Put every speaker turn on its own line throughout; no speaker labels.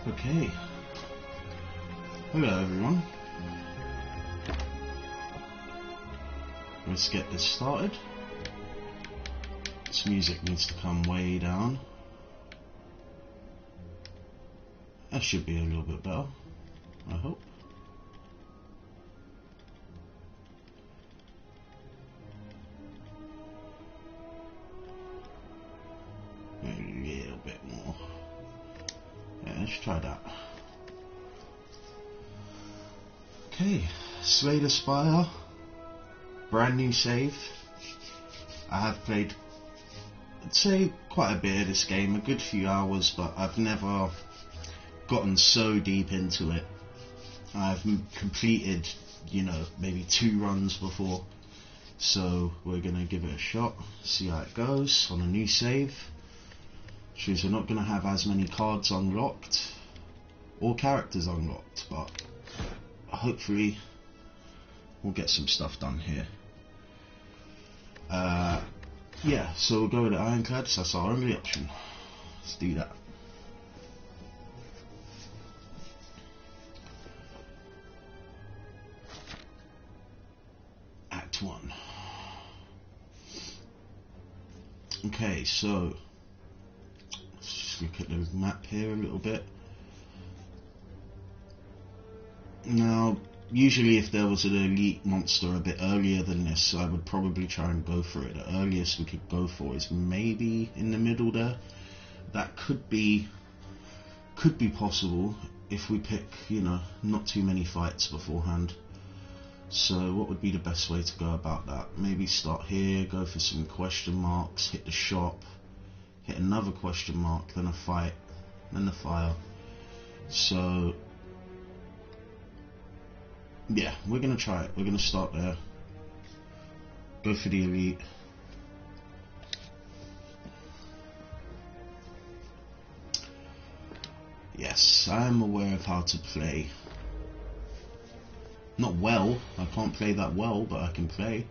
Okay. Hello everyone. Let's get this started. This music needs to come way down. That should be a little bit better, I hope. A little bit more. Yeah, let's try that. Okay, Slay the Spire. Brand new save. I have played, I'd say, quite a bit of this game, a good few hours, but I've never gotten so deep into it. I've completed, you know, maybe 2 runs before, so we're gonna give it a shot, see how it goes on a new save. Which means we're not gonna have as many cards unlocked or characters unlocked, but hopefully we'll get some stuff done here. Yeah, so we'll go with the ironclads. That's our only option. Let's do that. Act 1. Okay, so let's just look at the map here a little bit. Now, usually if there was an elite monster a bit earlier than this, I would probably try and go for it. The earliest we could go for is maybe in the middle there. That could be possible if we pick, you know, not too many fights beforehand. So what would be the best way to go about that? Maybe start here, go for some question marks, hit the shop, hit another question mark, then a fight, then the fire. So yeah, we're gonna try it. We're gonna start there. Go for the elite. Yes, I am aware of how to play. Not well, I can't play that well, but I can play.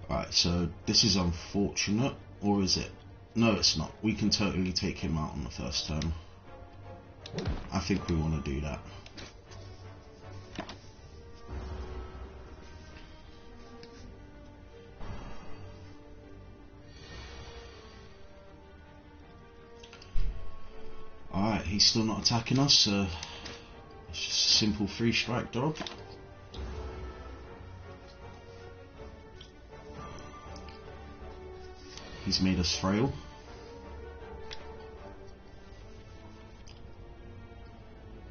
Alright, so this is unfortunate, or is it? No, it's not. We can totally take him out on the first turn. I think we want to do that. Alright, he's still not attacking us, so it's just a simple 3-strike dodge. He's made us frail.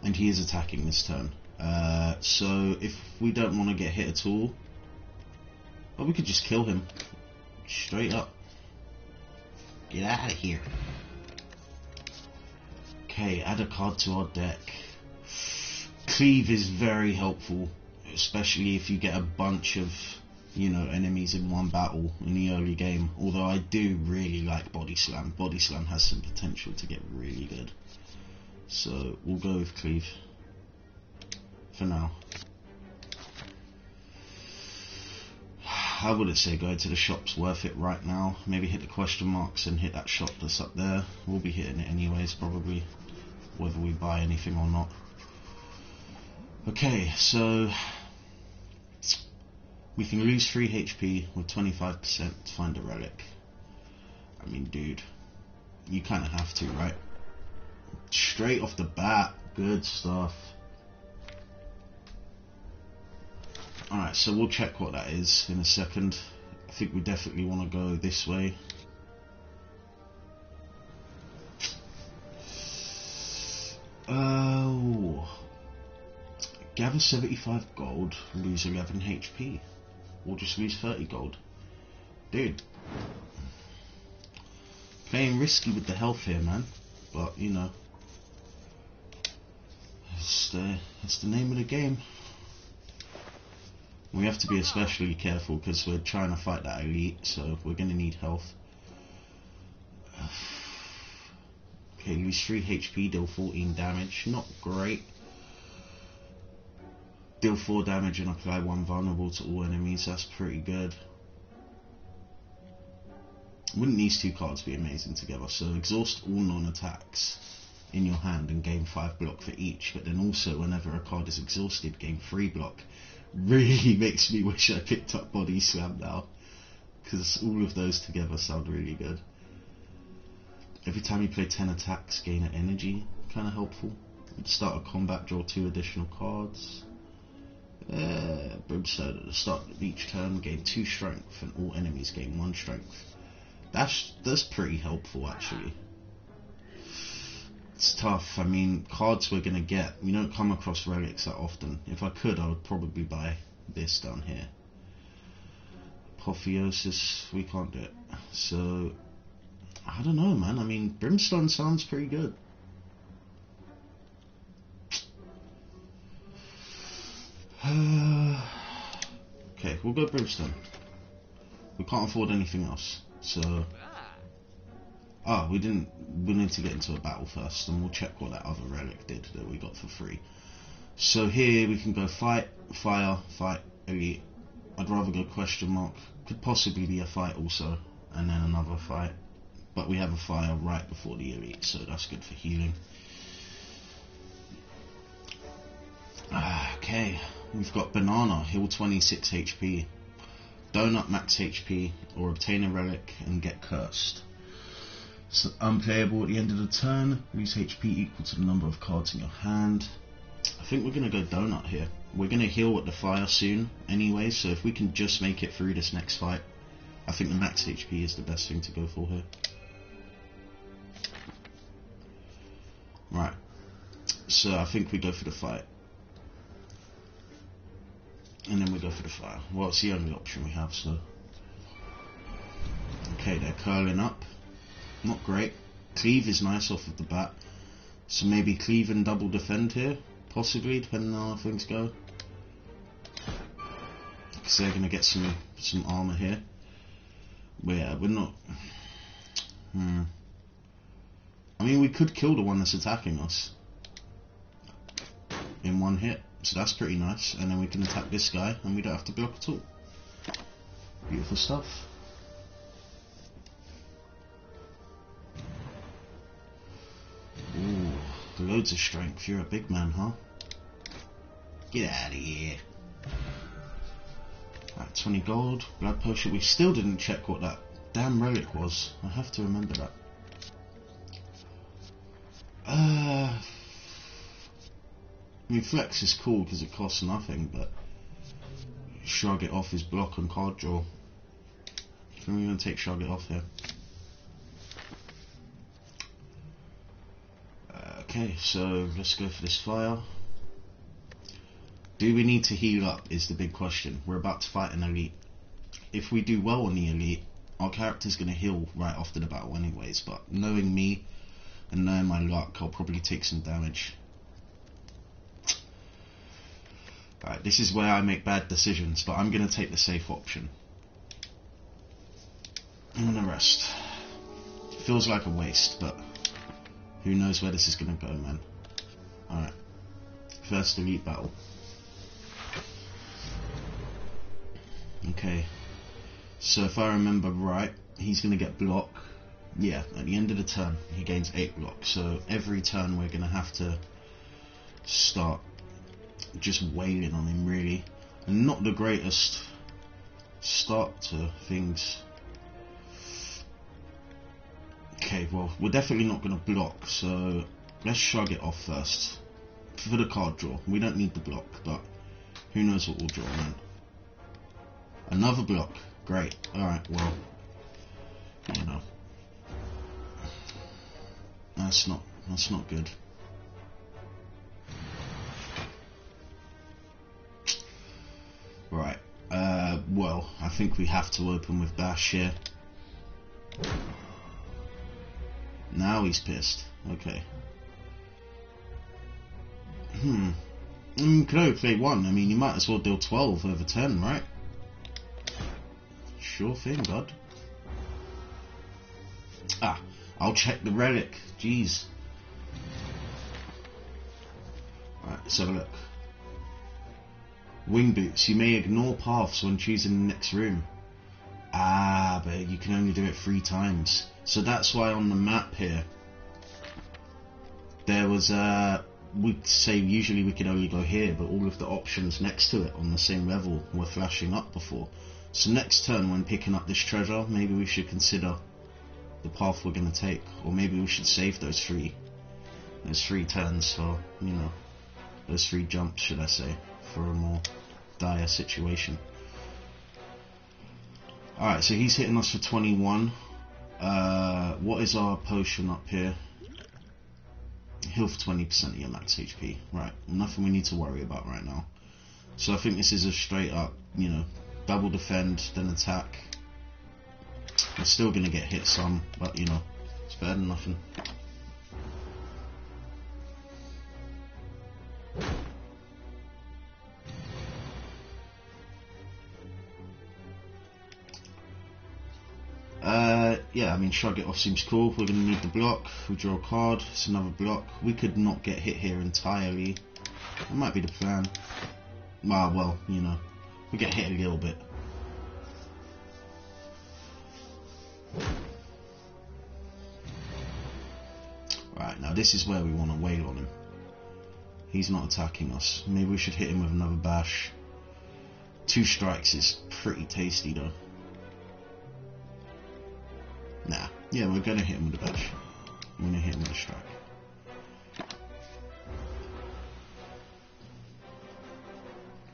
And he is attacking this turn. So if we don't want to get hit at all, well, we could just kill him. Straight up. Get out of here. Okay, add a card to our deck. Cleave is very helpful, especially if you get a bunch of, you know, enemies in one battle in the early game. Although I do really like Body Slam. Body Slam has some potential to get really good. So we'll go with Cleave for now. I wouldn't say going to the shop's worth it right now. Maybe hit the question marks and hit that shop that's up there. We'll be hitting it anyways, probably, whether we buy anything or not. Okay, so we can lose 3 HP with 25% to find a relic. I mean, dude, you kind of have to, right? Straight off the bat, good stuff. Alright, so we'll check what that is in a second. I think we definitely want to go this way. Oh, gather 75 gold, lose 11 HP. Or just lose 30 gold. Dude, playing risky with the health here, man. But, you know, that's the name of the game. We have to be especially careful because we're trying to fight that elite, so we're going to need health. Okay, lose 3 HP, deal 14 damage. Not great. Deal 4 damage and apply 1 vulnerable to all enemies. That's pretty good. Wouldn't these 2 cards be amazing together? So exhaust all non-attacks. in your hand and gain 5 block for each, but then also whenever a card is exhausted, gain 3 block. Really makes me wish I picked up Body Slam now, because all of those together sound really good. Every time you play 10 attacks, gain an energy, kind of helpful. At the start of combat, draw 2 additional cards. Brimstone at the start of each turn, gain 2 strength, and all enemies gain 1 strength. That's pretty helpful actually. It's tough. I mean, cards we're gonna get. We don't come across relics that often. If I could, I would probably buy this down here. Apotheosis, we can't do it. So, I don't know, man. I mean, Brimstone sounds pretty good. Okay, we'll go Brimstone. We can't afford anything else. So, we need to get into a battle first, and we'll check what that other relic did that we got for free. So here we can go fight, fire, fight, elite. I'd rather go question mark. Could possibly be a fight also, and then another fight. But we have a fire right before the elite, so that's good for healing. Okay, we've got Banana, heal 26 HP. Donut, max HP, or obtain a relic and get cursed. So unplayable at the end of the turn, lose HP equal to the number of cards in your hand. I think we're going to go Donut here. We're going to heal at the fire soon anyway, so if we can just make it through this next fight, I think the max HP is the best thing to go for here. Right, so I think we go for the fight. And then we go for the fire. Well, it's the only option we have, so. Okay, they're curling up. Not great. Cleave is nice off of the bat. So maybe cleave and double defend here. Possibly, depending on how things go. Because they're going to get some armor here. But yeah, we're not... I mean, we could kill the one that's attacking us in one hit. So that's pretty nice. And then we can attack this guy and we don't have to block at all. Beautiful stuff. Ooh, loads of strength. You're a big man, huh? Get out of here. Right, 20 gold. Blood potion. We still didn't check what that damn relic was. I have to remember that. I mean, flex is cool because it costs nothing, but shrug it off is block and card draw. I think we're going to take shrug it off here. Okay, so let's go for this fire. Do we need to heal up is the big question. We're about to fight an elite. If we do well on the elite, our character's going to heal right after the battle anyways, but knowing me and knowing my luck, I'll probably take some damage. Alright, this is where I make bad decisions, but I'm going to take the safe option. I'm going to rest. It feels like a waste, but who knows where this is going to go, man. Alright, first elite battle. Okay, so if I remember right, he's going to get block. Yeah, at the end of the turn, he gains 8 block. So every turn we're going to have to start just wailing on him, really. And not the greatest start to things. Okay, well, we're definitely not going to block, so let's shrug it off first. For the card draw. We don't need the block, but who knows what we'll draw, man. Another block. Great. Alright, well, you know. That's not good. Right. Well, I think we have to open with Bash here. Now he's pissed. Okay. I mean, could only play 1. I mean, you might as well deal 12 over 10, right? Sure thing, bud. Ah, I'll check the relic. Jeez. Right, let's have a look. Wing boots. You may ignore paths when choosing the next room. Ah, but you can only do it 3 times. So that's why on the map here, there was we'd say usually we could only go here, but all of the options next to it on the same level were flashing up before. So next turn when picking up this treasure, maybe we should consider the path we're going to take, or maybe we should save those three turns for, you know, those 3 jumps, should I say, for a more dire situation. Alright, so he's hitting us for 21. What is our potion up here? Heal for 20% of your max HP. Right, nothing we need to worry about right now. So I think this is a straight up, you know, double defend, then attack. We're still going to get hit some, but you know, it's better than nothing. Yeah, I mean, shrug it off seems cool. We're going to need the block. We draw a card. It's another block. We could not get hit here entirely. That might be the plan. Well, you know, we get hit a little bit. Right, now this is where we want to wail on him. He's not attacking us. Maybe we should hit him with another bash. 2 strikes is pretty tasty though. Nah, yeah, we're gonna hit him with a bash. I'm gonna hit him with a strike.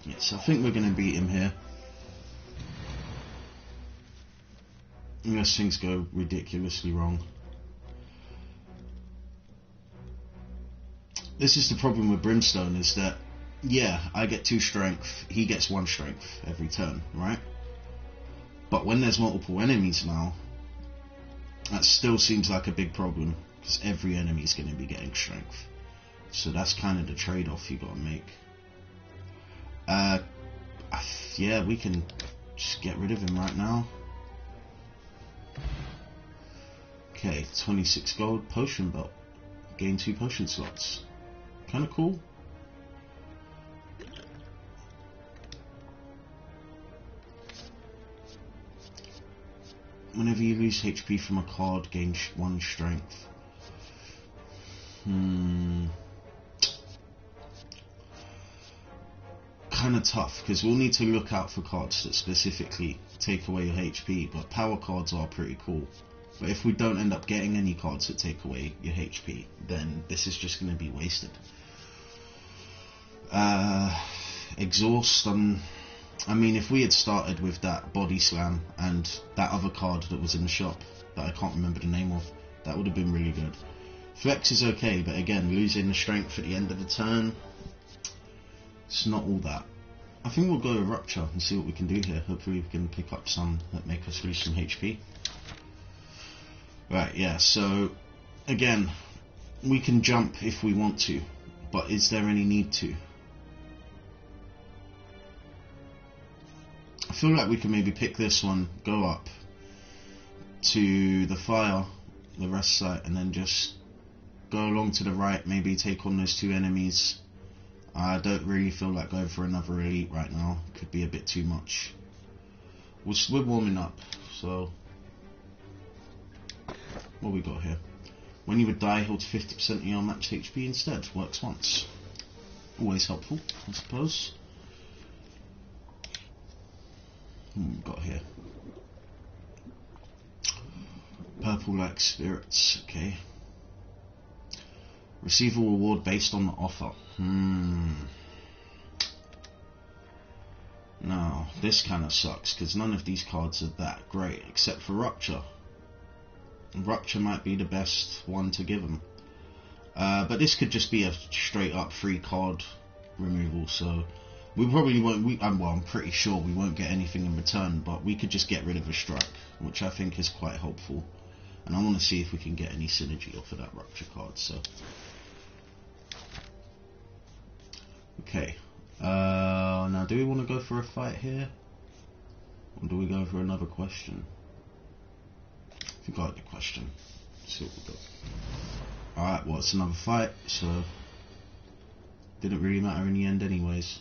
Yes, I think we're gonna beat him here. Unless things go ridiculously wrong. This is the problem with Brimstone, is that, yeah, I get 2 strength, he gets 1 strength every turn, right? But when there's multiple enemies now, that still seems like a big problem, because every enemy is going to be getting strength. So that's kind of the trade-off you got to make. Yeah, we can just get rid of him right now. Okay, 26 gold, potion belt. Gain 2 potion slots. Kind of cool. Whenever you lose HP from a card, gain 1 strength. Kind of tough, because we'll need to look out for cards that specifically take away your HP, but power cards are pretty cool. But if we don't end up getting any cards that take away your HP, then this is just going to be wasted. Exhaust, I mean, if we had started with that body slam and that other card that was in the shop that I can't remember the name of, that would have been really good. Flex is okay, but again, losing the strength at the end of the turn, it's not all that. I think we'll go with Rupture and see what we can do here. Hopefully we can pick up some that make us lose some HP. Right, yeah, so again, we can jump if we want to, but is there any need to? I feel like we can maybe pick this one, go up to the fire, the rest site, and then just go along to the right, maybe take on those 2 enemies. I don't really feel like going for another elite right now. Could be a bit too much. We're warming up, so what we got here? When you would die, heal to 50% of your max HP instead. Works once. Always helpful, I suppose. What we got here? Purple like spirits, okay. Receive a reward based on the offer. Now, this kind of sucks, because none of these cards are that great, except for Rupture. Rupture might be the best one to give them. But this could just be a straight up free card removal, so we probably won't, well, I'm pretty sure we won't get anything in return, but we could just get rid of a strike, which I think is quite helpful. And I want to see if we can get any synergy off of that Rupture card, so. Okay, now do we want to go for a fight here? Or do we go for another question? I think I like the question. Let's see what we got. Alright, well, it's another fight, so didn't really matter in the end anyways.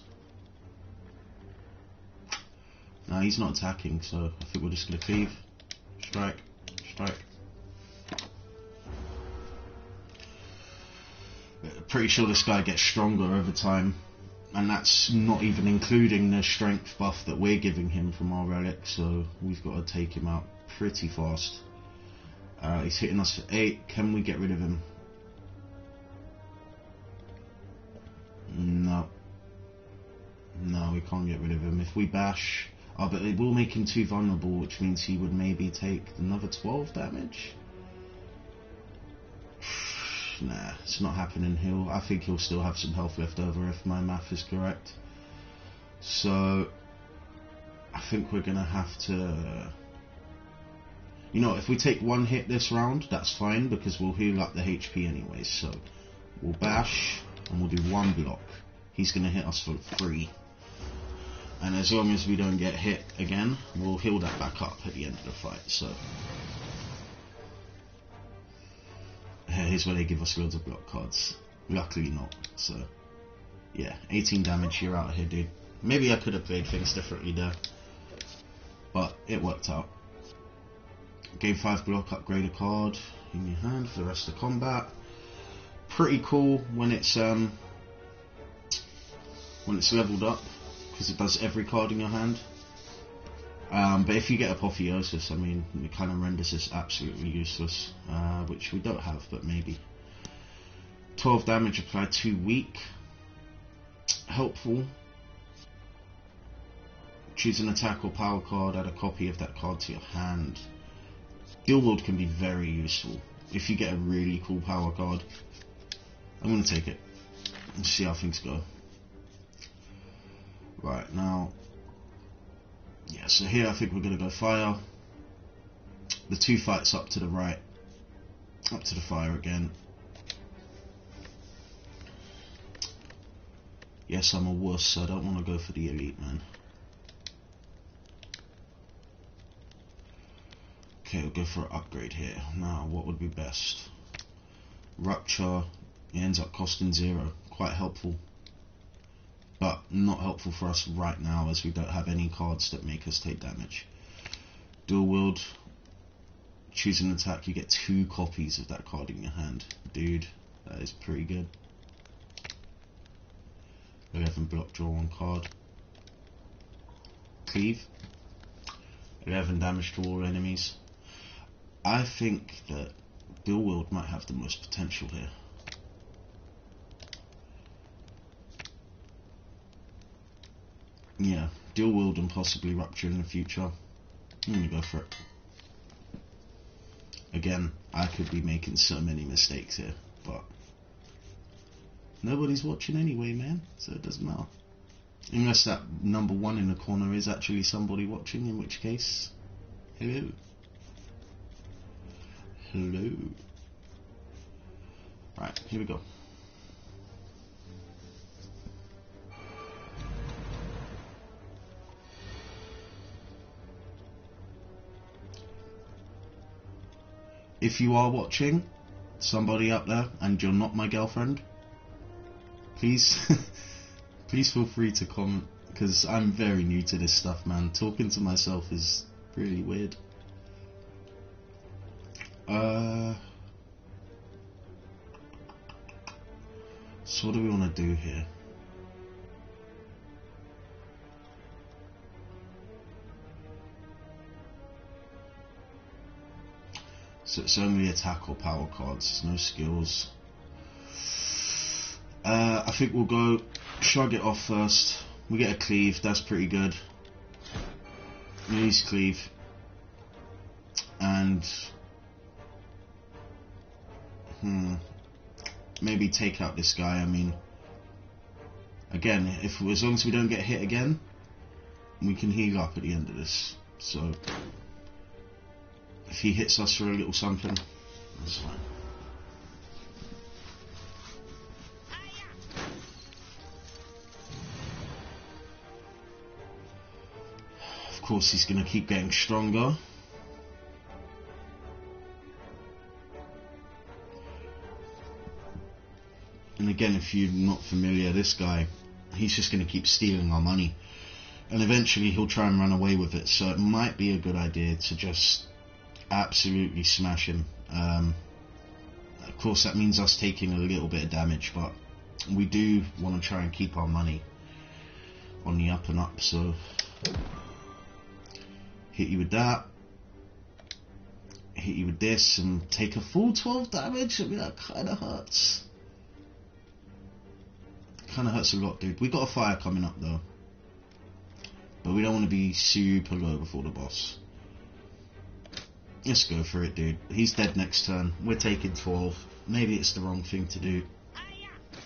No, he's not attacking, so I think we're just going to cleave. Strike. Strike. pretty sure this guy gets stronger over time, and that's not even including the strength buff that we're giving him from our relic, so we've got to take him out pretty fast. He's hitting us for 8. Can we get rid of him? No. No, we can't get rid of him. If we bash... Oh, but it will make him too vulnerable, which means he would maybe take another 12 damage? Nah, it's not happening. I think he'll still have some health left over if my math is correct. So, I think we're going to have to... You know, if we take one hit this round, that's fine, because we'll heal up the HP anyway. So, we'll bash, and we'll do 1 block. He's going to hit us for 3. And as long as we don't get hit again, we'll heal that back up at the end of the fight. So, here's where they give us loads of block cards. Luckily not. So, yeah, 18 damage, you're out of here, dude. Maybe I could have played things differently there, but it worked out. Game 5 block, upgrade a card in your hand for the rest of combat. Pretty cool when it's leveled up, because it does every card in your hand. But if you get Apotheosis, I mean, it kind of renders this absolutely useless, which we don't have, but maybe. 12 damage applied to weak. Helpful. Choose an attack or power card, add a copy of that card to your hand. Dual Wield can be very useful if you get a really cool power card. I'm going to take it and see how things go. Right, now, yeah, so here I think we're going to go fire. The 2 fights up to the right, up to the fire again. Yes, I'm a wuss, so I don't want to go for the elite, man. Okay, we'll go for an upgrade here. Now, what would be best? Rupture, it ends up costing 0. Quite helpful. But not helpful for us right now, as we don't have any cards that make us take damage. Dual Wield, choose an attack, you get 2 copies of that card in your hand. Dude, that is pretty good. 11 block, draw 1 card. Cleave, 11 damage to all enemies. I think that Dual Wield might have the most potential here. Yeah, Dual Wield and possibly Rupture in the future. I'm gonna go for it. Again, I could be making so many mistakes here, but nobody's watching anyway, man, so it doesn't matter. Unless that number 1 in the corner is actually somebody watching, in which case, hello. Hello. Right, here we go. If you are watching, somebody up there, and you're not my girlfriend, please, please feel free to comment, because I'm very new to this stuff, man. Talking to myself is really weird. So what do we want to do here? So it's only attack or power cards, no skills. I think we'll go shrug it off first. We get a cleave, that's pretty good. We use cleave. And maybe take out this guy. I mean, again, as long as we don't get hit again, we can heal up at the end of this. So if he hits us for a little something, that's fine. Of course, he's going to keep getting stronger. And again, if you're not familiar, this guy, he's just going to keep stealing our money. And eventually he'll try and run away with it. So it might be a good idea to just absolutely smash him. Of course, that means us taking a little bit of damage, but we do want to try and keep our money on the up and up, so hit you with that, hit you with this, and take a full 12 damage. I mean, that kind of hurts. Kind of hurts a lot, dude. We got a fire coming up though, but we don't want to be super low before the boss. Let's go for it, dude. He's dead next turn. We're taking 12. Maybe it's the wrong thing to do.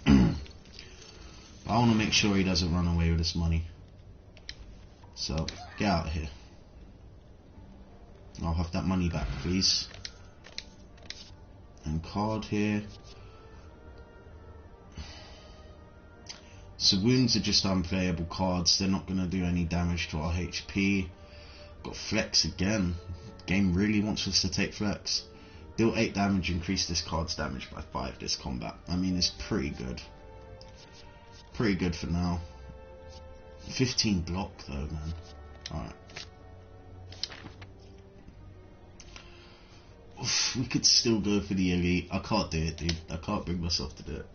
But I want to make sure he doesn't run away with this money. So, get out of here. I'll have that money back, please. And card here. So wounds are just unplayable cards. They're not going to do any damage to our HP. Got flex again. Game really wants us to take flex. Deal 8 damage, increase this card's damage by 5 this combat. I mean, it's pretty good. Pretty good for now. 15 block though, man. Alright. We could still go for the elite. I can't do it, dude. I can't bring myself to do it.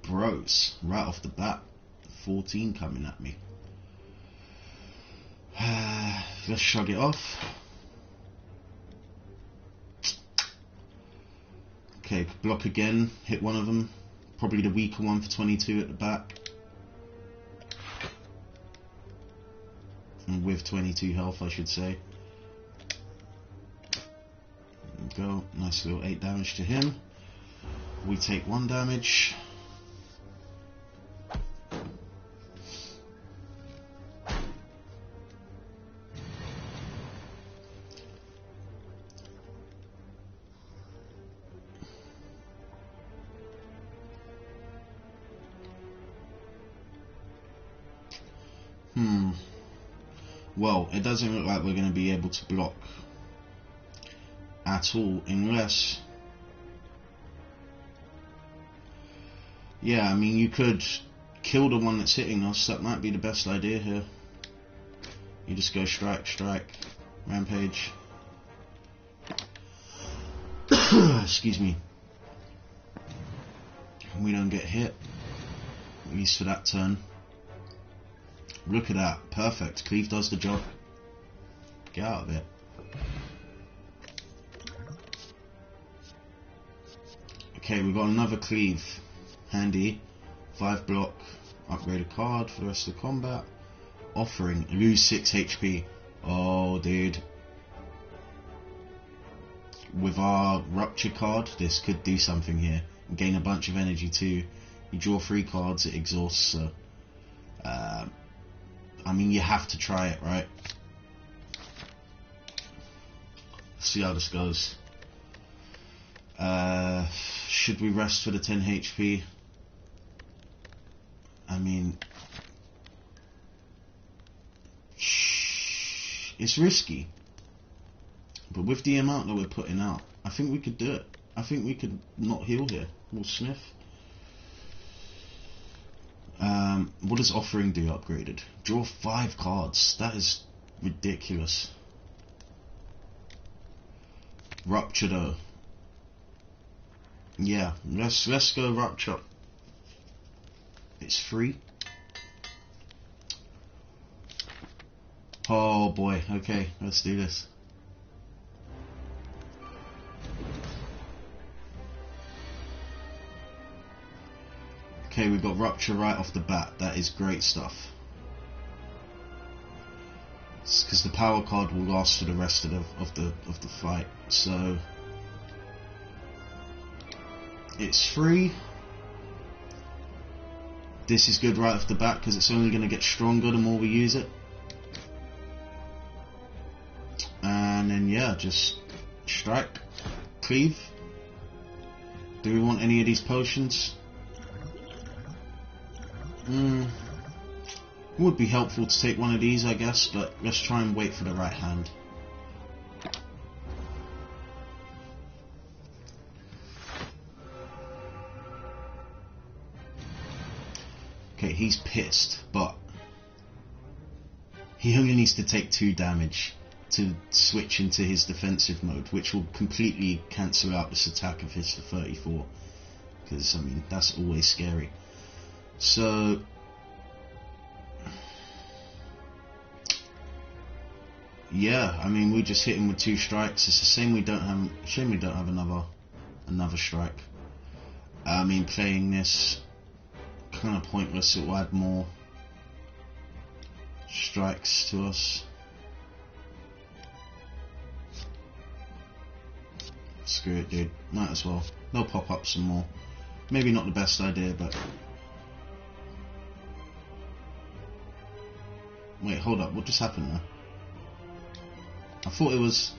Bros, right off the bat, 14 coming at me. Let's shrug it off. Okay, block again, hit one of them. Probably the weaker one for 22 at the back. And with 22 health, I should say. There we go, nice little 8 damage to him. We take 1 damage. Well, it doesn't look like we're going to be able to block at all, unless... Yeah, I mean, you could kill the one that's hitting us. That might be the best idea here. You just go strike, strike, rampage. Excuse me. We don't get hit, at least for that turn. Look at that, perfect. Cleave does the job. Get out of it. Okay, we've got another cleave. Handy. 5 block. Upgrade a card for the rest of the combat. Offering. Lose 6 HP. Oh, dude. With our rupture card, this could do something here. Gain a bunch of energy too. You draw 3 cards, it exhausts, so... I mean, you have to try it, right? Let's see how this goes. Should we rest for the 10 HP? I mean... It's risky. But with the amount that we're putting out, I think we could do it. I think we could not heal here. We'll sniff. What does offering do upgraded? Draw 5 cards. That is ridiculous. Rupture though. Yeah, let's go rupture. It's free. Oh boy, okay, let's do this. Okay, we've got rupture right off the bat. That is great stuff. Because the power card will last for the rest of the fight. So it's free. This is good right off the bat because it's only going to get stronger the more we use it. And then yeah, just strike, cleave. Do we want any of these potions? Would be helpful to take one of these, I guess, but let's try and wait for the right hand. Okay, he's pissed, but he only needs to take 2 damage. to switch into his defensive mode, which will completely cancel out this attack of his for 34, because I mean that's always scary. So yeah, I mean we just hit him with 2 strikes. It's a shame we don't have another strike. I mean playing this kind of pointless. It will add more strikes to us. Screw it, dude. Might as well. They'll pop up some more. Maybe not the best idea, but... Wait, hold up. What just happened there? I thought it was...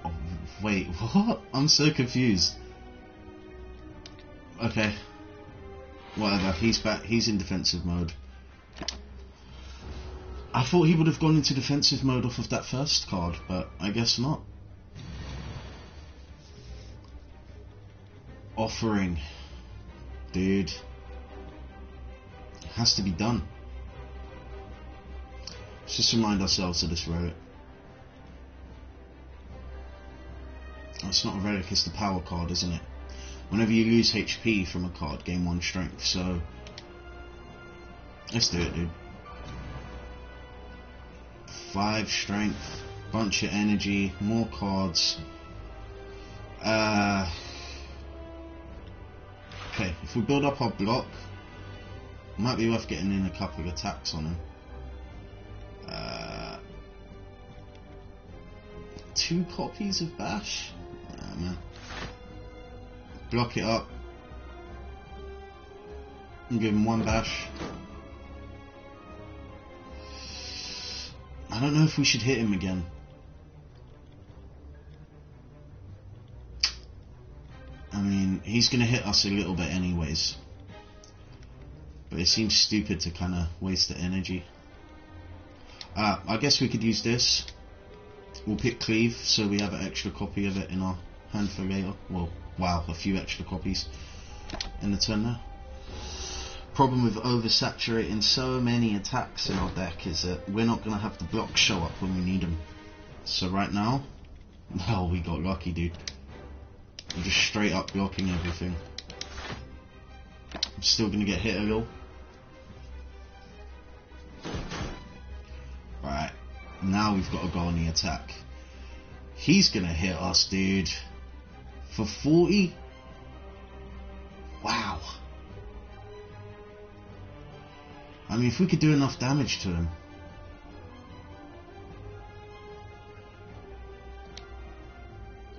Oh, wait, what? I'm so confused. Okay. Whatever. He's back. He's in defensive mode. I thought he would have gone into defensive mode off of that first card, but I guess not. Offering. Dude. It has to be done. Let's just remind ourselves of this relic. Oh, it's not a relic, it's the power card, isn't it? Whenever you lose HP from a card, gain 1 strength, so... Let's do it, dude. 5 strength, bunch of energy, more cards. Okay, if we build up our block, it might be worth getting in a couple of attacks on him. 2 copies of Bash? Man. Block it up. And give him 1 Bash. I don't know if we should hit him again. I mean, he's going to hit us a little bit anyways. But it seems stupid to kind of waste the energy. I guess we could use this. We'll pick Cleave so we have an extra copy of it in our hand for later. Well, wow, a few extra copies in the turn now. Problem with oversaturating so many attacks in our deck is that we're not going to have the blocks show up when we need them. So right now, well, we got lucky, dude. We're just straight up blocking everything. I'm still going to get hit a little. Right, now we've got to go on the attack. He's going to hit us, dude. For 40? Wow. I mean, if we could do enough damage to him.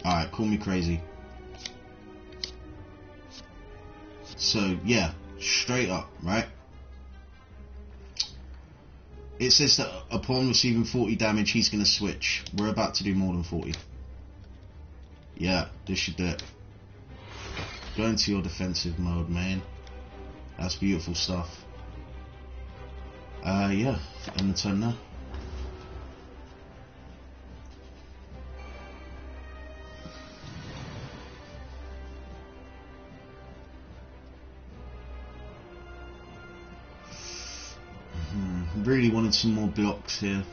Alright, call me crazy. So, yeah, straight up, right? It says that upon receiving 40 damage, he's going to switch. We're about to do more than 40. Yeah, this should do it. Go into your defensive mode, man. That's beautiful stuff. Yeah, end the turn now. Really wanted some more blocks here.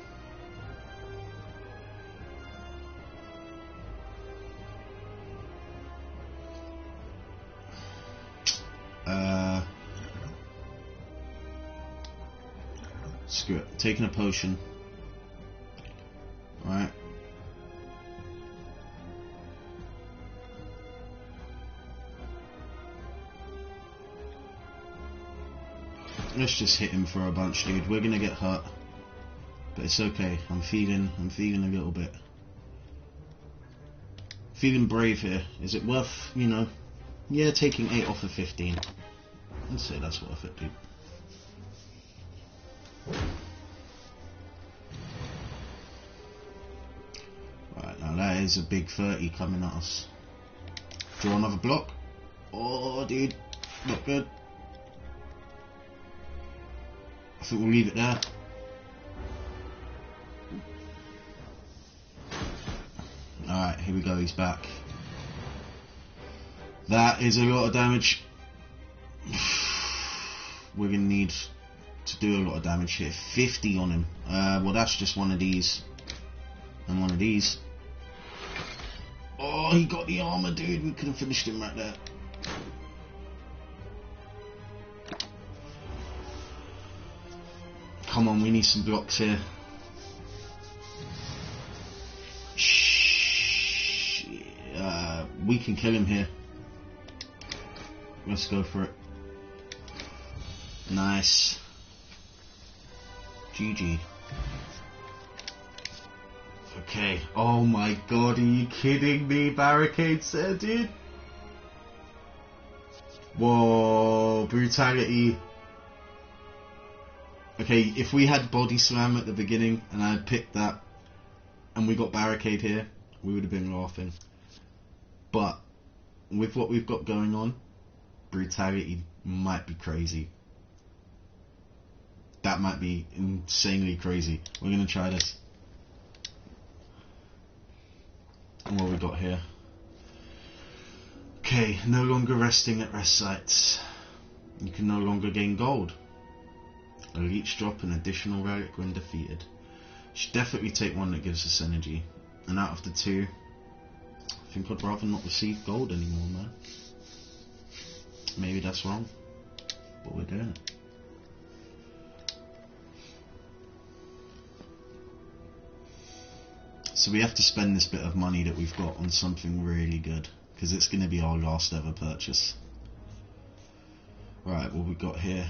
Screw it. Taking a potion. Right. Let's just hit him for a bunch, dude. We're gonna get hurt, but it's okay. I'm feeling a little bit. Feeling brave here. Is it worth, you know? Yeah, taking 8 off of 15. I'd say that's worth it, dude. Right, now that is a big 30 coming at us. Draw another block. Oh, dude, not good. I think we'll leave it there. Alright, here we go, he's back. That is a lot of damage. We're going to need to do a lot of damage here. 50 on him. Well, that's just one of these. And one of these. Oh, he got the armor, dude. We could have finished him right there. Come on, we need some blocks here. Shh. We can kill him here. Let's go for it. Nice. GG. Okay. Oh my god, are you kidding me? Barricades there, dude. Whoa, brutality. Okay, if we had body slam at the beginning and I had picked that and we got barricade here, we would have been laughing. But with what we've got going on, brutality might be crazy. That might be insanely crazy. We're gonna try this. And what we got here? Okay, no longer resting at rest sites. You can no longer gain gold. A leech drop an additional relic when defeated. Should definitely take one that gives us energy. And out of the two, I think I'd rather not receive gold anymore, man. Maybe that's wrong, but we're doing it. So we have to spend this bit of money that we've got on something really good, because it's going to be our last ever purchase. Right, what we got here?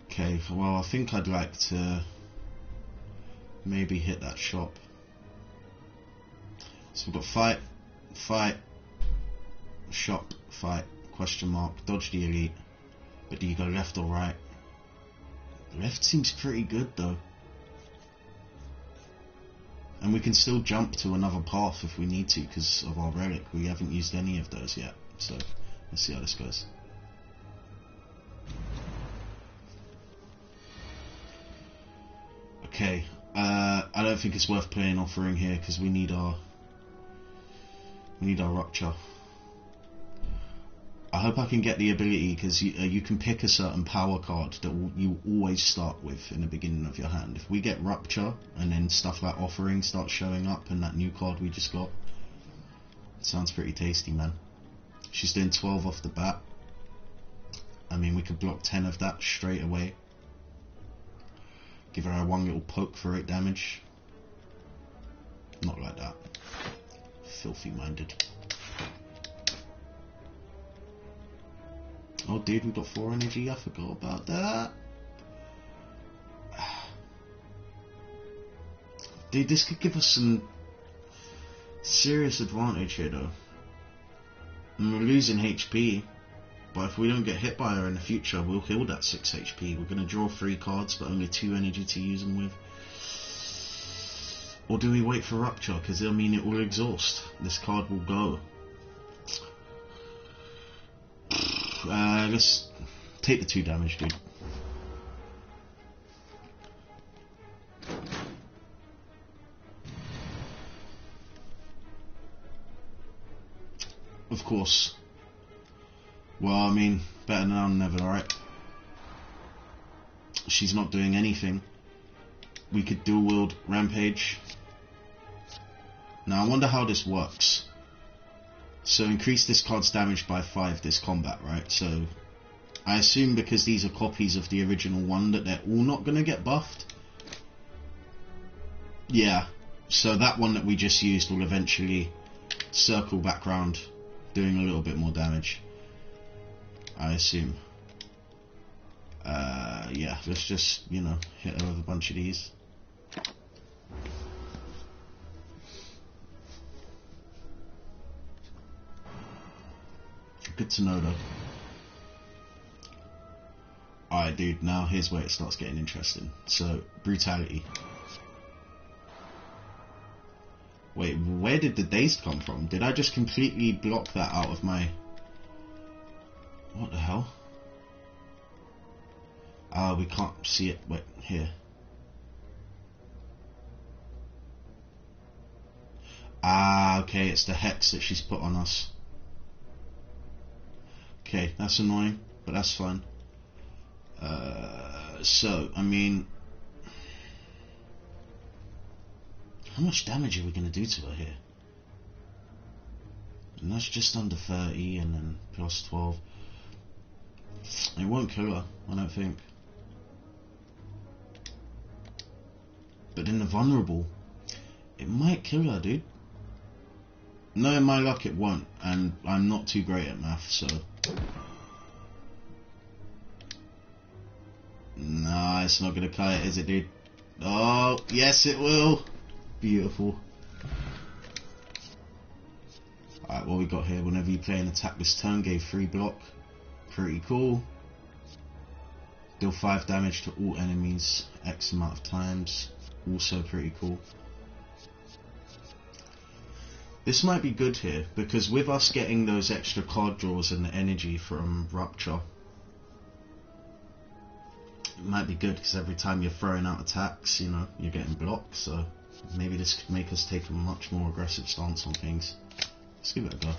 Okay, well I think I'd like to maybe hit that shop. So we've got fight, shop, fight, question mark, dodge the elite. But do you go left or right? Left seems pretty good though. And we can still jump to another path if we need to because of our relic. We haven't used any of those yet. So let's see how this goes. Okay, I don't think it's worth playing offering here because we need our rupture. I hope I can get the ability because you can pick a certain power card that you always start with in the beginning of your hand. If we get rupture and then stuff like offering starts showing up and that new card we just got, sounds pretty tasty, man. She's doing 12 off the bat. I mean, we could block 10 of that straight away. Give her one little poke for 8 damage. Not like that. Filthy minded. Oh dude, we got 4 energy, I forgot about that. Dude, this could give us some serious advantage here though. And we're losing HP, but if we don't get hit by her in the future, we'll heal that 6 HP. We're going to draw 3 cards, but only 2 energy to use them with. Or do we wait for Rupture? Because I mean, it will exhaust. This card will go. Let's take the 2 damage, dude. Of course. Well, I mean, better now than never, right? She's not doing anything. We could dual wield Rampage. Now, I wonder how this works. So, increase this card's damage by 5 this combat, right? So, I assume because these are copies of the original one that they're all not going to get buffed. Yeah. So, that one that we just used will eventually circle back round, doing a little bit more damage. I assume. Yeah, let's just, you know, hit her with a bunch of these. Good to know though. Alright dude, now here's where it starts getting interesting. So, Brutality. Wait, where did the dazed come from? Did I just completely block that out of my... What the hell? We can't see it. Wait, here. Ah, okay, it's the hex that she's put on us. Okay, that's annoying, but that's fine. So, I mean, how much damage are we going to do to her here? And that's just under 30 and then plus 12. It won't kill her, I don't think. But in the vulnerable, it might kill her, dude. No, in my luck it won't, and I'm not too great at math, so... Nah, it's not gonna cut it, is it, dude? Oh, yes it will! Beautiful. Alright, what we got here? Whenever you play an attack this turn, gave 3 block. Pretty cool. Deal 5 damage to all enemies X amount of times. Also pretty cool. This might be good here, because with us getting those extra card draws and the energy from Rupture, it might be good, because every time you're throwing out attacks, you know, you're getting blocked, so maybe this could make us take a much more aggressive stance on things. Let's give it a go.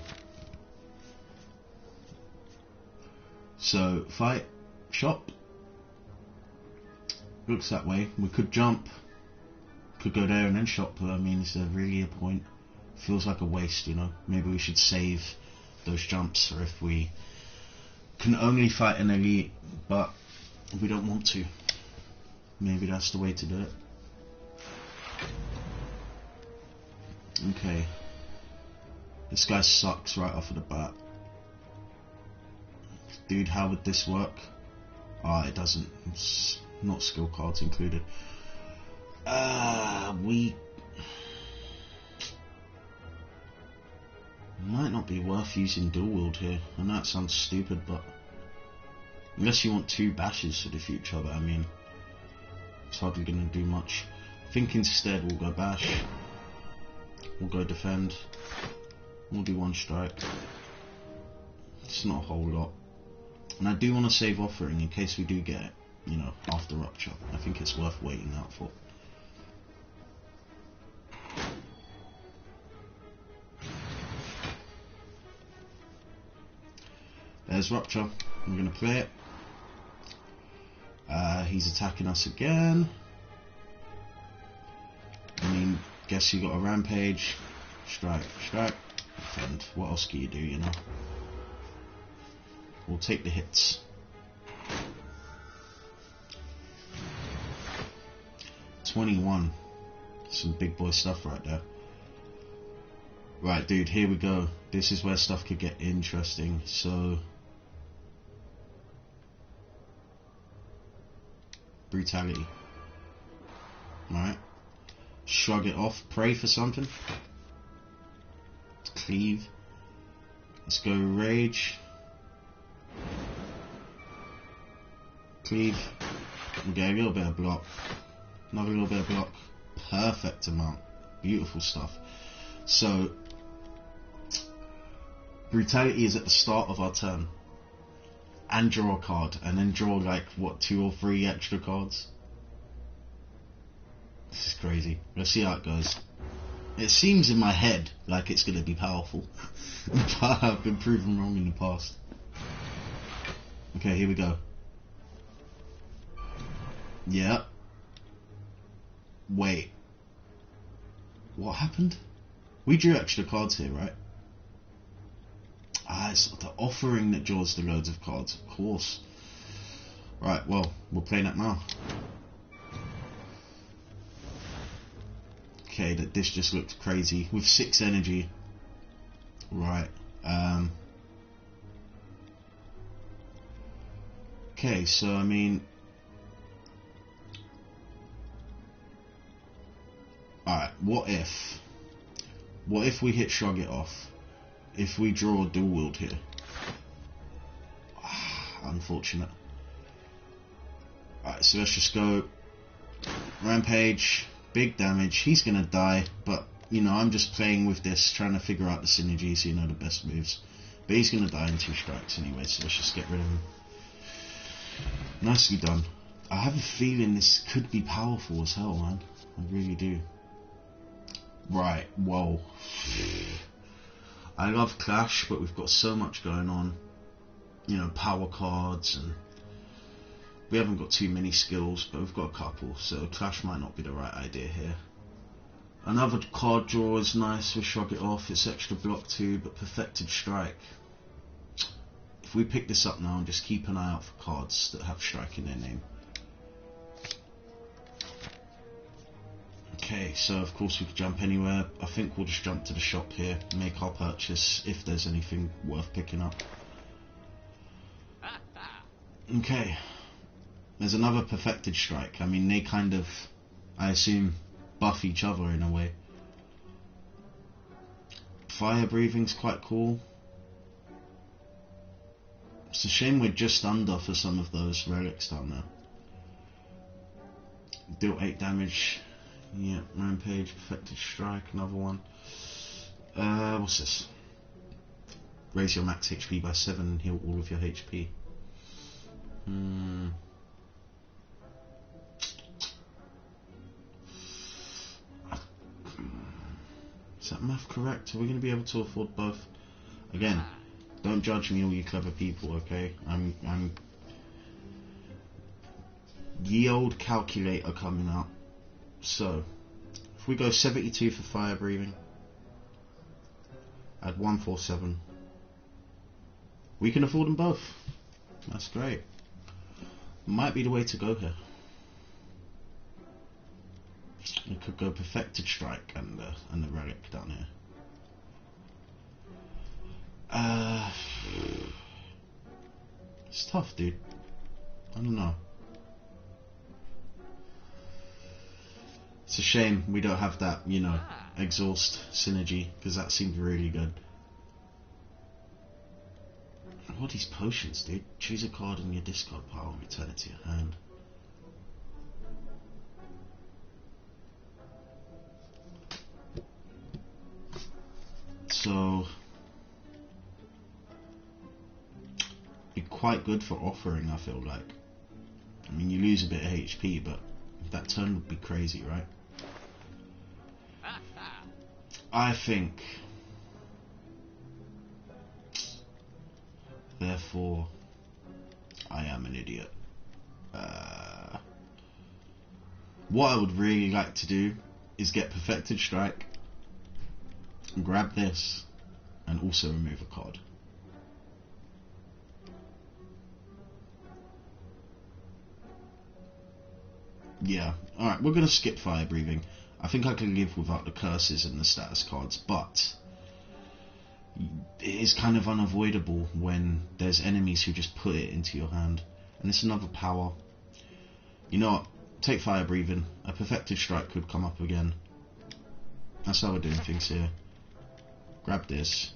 So, fight, shop. Looks that way. We could jump, could go there and then shop, but I mean, is there really a point? Feels like a waste, you know. Maybe we should save those jumps, or if we can only fight an elite, but we don't want to. Maybe that's the way to do it. Okay. This guy sucks right off of the bat. Dude, how would this work? Ah, it doesn't. It's not skill cards included. We might not be worth using dual wield here. I know it sounds stupid, but unless you want 2 bashes for the future, but I mean, it's hardly going to do much. I think instead we'll go bash, we'll go defend, we'll do 1 strike. It's not a whole lot, and I do want to save offering in case we do get it, you know, after Rupture. I think it's worth waiting out for. There's Rupture. I'm going to play it. He's attacking us again. I mean, guess you got a rampage. Strike, strike, defend. What else can you do, you know? We'll take the hits. $21. Some big boy stuff right there. Right, dude, here we go. This is where stuff could get interesting. So, Brutality. Alright. Shrug it off. Pray for something. Cleave. Let's go Rage. Cleave. We'll get a little bit of block. Another little bit of block. Perfect amount. Beautiful stuff. So, Brutality is at the start of our turn. And draw a card, and then draw like, what, 2 or 3 extra cards? This is crazy. Let's see how it goes. It seems in my head like it's going to be powerful, but I've been proven wrong in the past. Okay, here we go. Yeah. Wait. What happened? We drew extra cards here, right? Ah, it's the offering that draws the loads of cards, of course. Right, well, we'll play that now. Okay, this just looks crazy. With 6 energy. Right. Okay, so I mean... Alright, what if we hit Shrug It Off? If we draw a dual wield here. Unfortunate. Alright, so let's just go Rampage, big damage. He's gonna die, but you know, I'm just playing with this, trying to figure out the synergies, you know, the best moves. But he's gonna die in 2 strikes anyway, so let's just get rid of him. Nicely done. I have a feeling this could be powerful as hell, man. I really do. Right, whoa. I love Clash, but we've got so much going on. You know, power cards, and we haven't got too many skills, but we've got a couple, so Clash might not be the right idea here. Another card draw is nice, we'll shrug it off, it's extra block too, but Perfected Strike. If we pick this up now and just keep an eye out for cards that have strike in their name. Okay, so of course we could jump anywhere. I think we'll just jump to the shop here, make our purchase if there's anything worth picking up. Okay, there's another Perfected Strike. I mean, they kind of, I assume, buff each other in a way. Fire Breathing's quite cool. It's a shame we're just under for some of those relics down there. Deal 8 damage. Yeah, Rampage, Perfected Strike, another one. What's this? Raise your max HP by 7 and heal all of your HP. Is that math correct? Are we going to be able to afford both? Again, don't judge me, all you clever people, okay? I'm ye old calculator coming up. So, if we go 72 for Fire Breathing, add 147, we can afford them both. That's great. Might be the way to go here. We could go Perfected Strike and the relic down here. It's tough, dude. I don't know. It's a shame we don't have that, you know, exhaust synergy, because that seemed really good. What are these potions, dude? Choose a card in your discard pile and return it to your hand. So, be quite good for offering, I feel like. I mean, you lose a bit of HP, but that turn would be crazy, right? I think, therefore, I am an idiot. What I would really like to do is get Perfected Strike, grab this, and also remove a card. Yeah, alright, we're going to skip Fire Breathing. I think I can live without the curses and the status cards, but it is kind of unavoidable when there's enemies who just put it into your hand. And it's another power. You know what? Take Fire Breathing. A Perfected Strike could come up again. That's how we're doing things here. Grab this.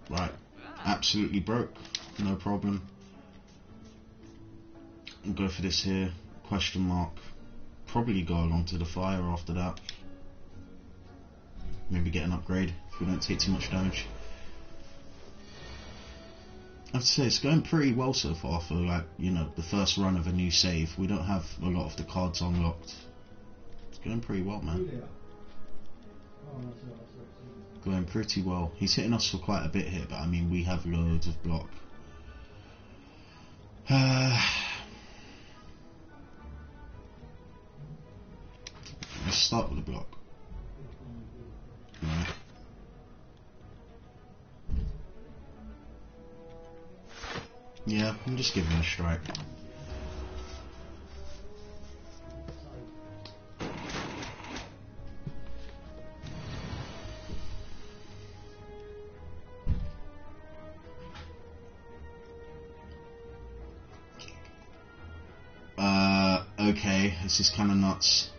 Right. Absolutely broke. No problem. We'll go for this here. Question mark. Probably go along to the fire after that. Maybe get an upgrade if we don't take too much damage. I have to say, it's going pretty well so far for, like, you know, the first run of a new save. We don't have a lot of the cards unlocked. It's going pretty well, man. Going pretty well. He's hitting us for quite a bit here, but I mean, we have loads of block. Let's start with the block. Right. Yeah, I'm just giving him a strike. Okay, this is kind of nuts.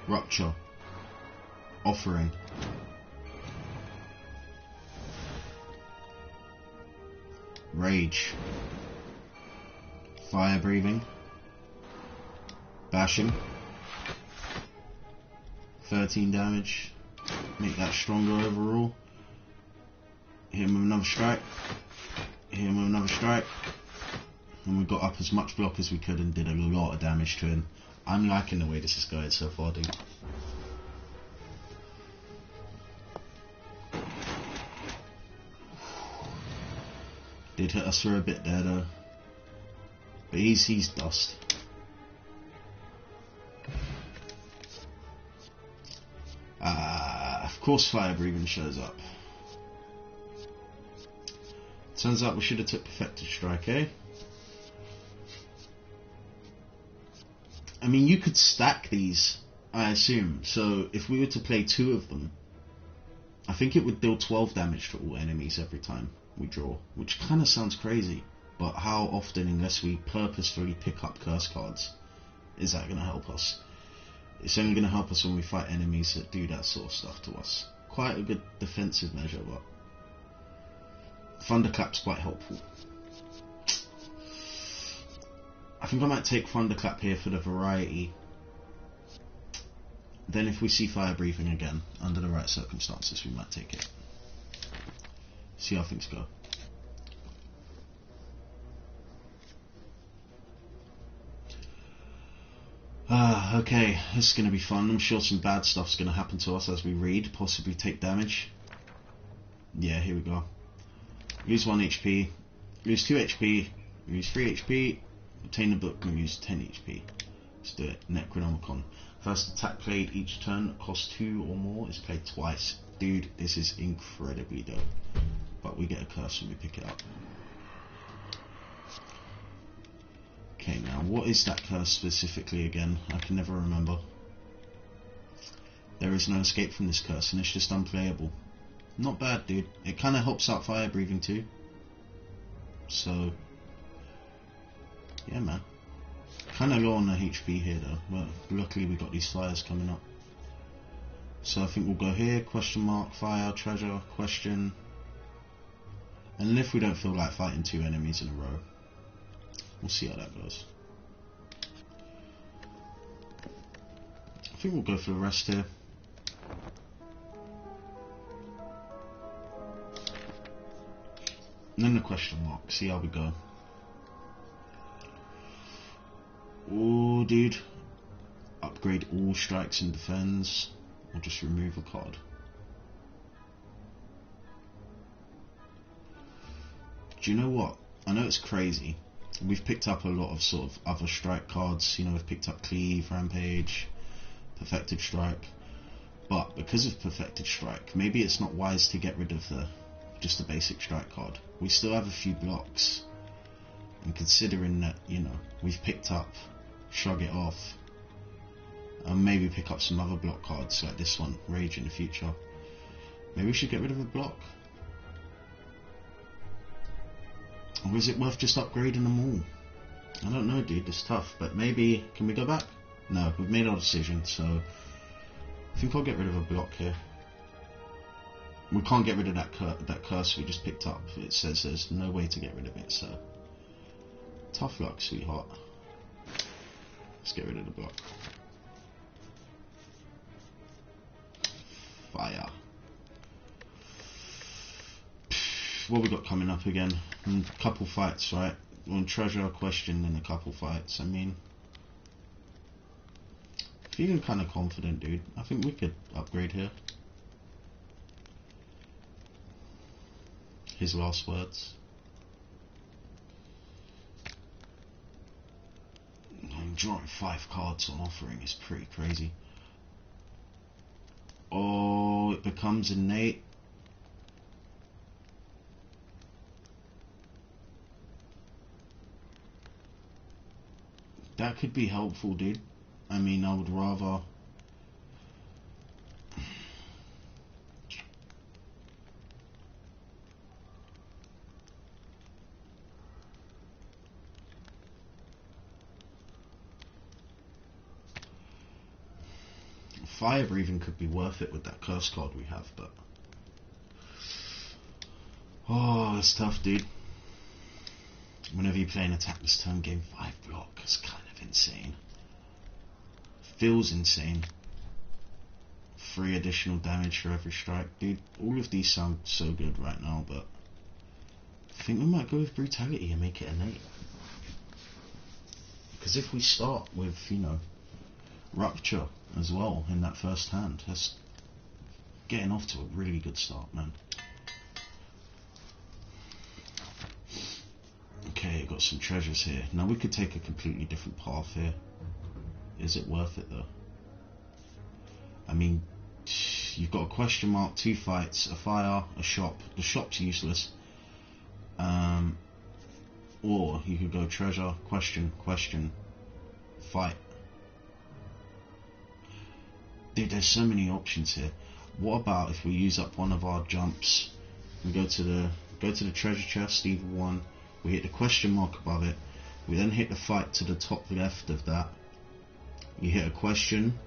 Rupture. Offering. Rage. Fire Breathing. Bashing. 13 damage. Make that stronger overall. Hit him with another strike. Hit him with another strike. and we got up as much block as we could and did a lot of damage to him. I'm liking the way this is going so far, dude. Did hit us for a bit there though, but he's dust. Of course fire breathing shows up. Turns out we should have took Perfected Strike, eh? I mean, you could stack these, I assume. So if we were to play 2 of them, I think it would deal 12 damage to all enemies every time we draw, which kind of sounds crazy. But how often, unless we purposefully pick up curse cards, is that going to help us? It's only going to help us when we fight enemies that do that sort of stuff to us. Quite a good defensive measure, but Thunderclap's quite helpful. I think I might take Thunderclap here for the variety. Then if we see fire breathing again, under the right circumstances, we might take it. See how things go. Okay, this is going to be fun. I'm sure some bad stuff's going to happen to us as we read, possibly take damage. Yeah, here we go. Lose 1 HP, lose 2 HP, lose 3 HP, obtain the book and lose 10 HP. Let's do it. Necronomicon. First attack played each turn that costs 2 or more is played twice. Dude, this is incredibly dope. But we get a curse when we pick it up. Okay, now what is that curse specifically again? I can never remember. There is no escape from this curse and it's just unplayable. Not bad, dude. It kind of helps out fire breathing too. So, yeah, man. Kind of low on the HP here though. Well, luckily we got these fires coming up. So I think we'll go here, question mark, fire, treasure, question. And if we don't feel like fighting 2 enemies in a row, we'll see how that goes. I think we'll go for the rest here. And then the question mark, see how we go. Oh, dude. Upgrade all strikes and defends, or just remove a card. Do you know what? I know it's crazy. We've picked up a lot of sort of other strike cards. You know, we've picked up Cleave, Rampage, Perfected Strike. But because of Perfected Strike, maybe it's not wise to get rid of just the basic strike card. We still have a few blocks. And considering that, you know, we've picked up Shrug It Off, and maybe pick up some other block cards like this one, Rage in the future. Maybe we should get rid of a block. Or is it worth just upgrading them all? I don't know, dude, it's tough, but maybe, can we go back? No, we've made our decision, so I think I'll get rid of a block here. We can't get rid of that curse we just picked up. It says there's no way to get rid of it, so tough luck, sweetheart. Let's get rid of the block. Fire. What we got coming up again? A couple fights, right? One treasure, question, and a couple fights. I mean, feeling kind of confident, dude. I think we could upgrade here. His last words. I'm drawing 5 cards on offering is pretty crazy. Oh, it becomes innate. That could be helpful, dude. I mean, I would rather... Fire breathing could be worth it with that curse card we have, but... Oh, it's tough, dude. Whenever you play an attack this turn, game 5 block, it's kind of insane. Feels insane. 3 additional damage for every strike. Dude, all of these sound so good right now, but I think we might go with Brutality and make it innate. Because if we start with, you know, Rupture as well in that first hand, that's getting off to a really good start, man. Okay, got some treasures here. Now we could take a completely different path here. Is it worth it though? I mean, you've got a question mark, 2 fights, a fire, a shop. The shop's useless. Or you could go treasure, question, fight. Dude, there's so many options here. What about if we use up one of our jumps? We go to the treasure chest, either one. We hit the question mark above it. We then hit the fight to the top left of that. You hit a question.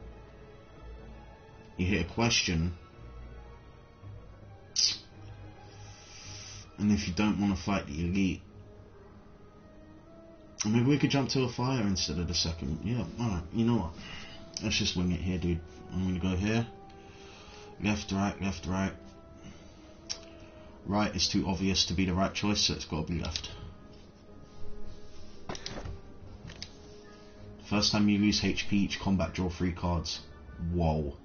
You hit a question. And if you don't want to fight the elite, maybe we could jump to a fire instead of the second. Yeah, alright, you know what? Let's just wing it here, dude. I'm gonna go here. Left, right, left, right. Right is too obvious to be the right choice, so it's gotta be left. First time you lose HP, each combat draw 3 cards. Whoa.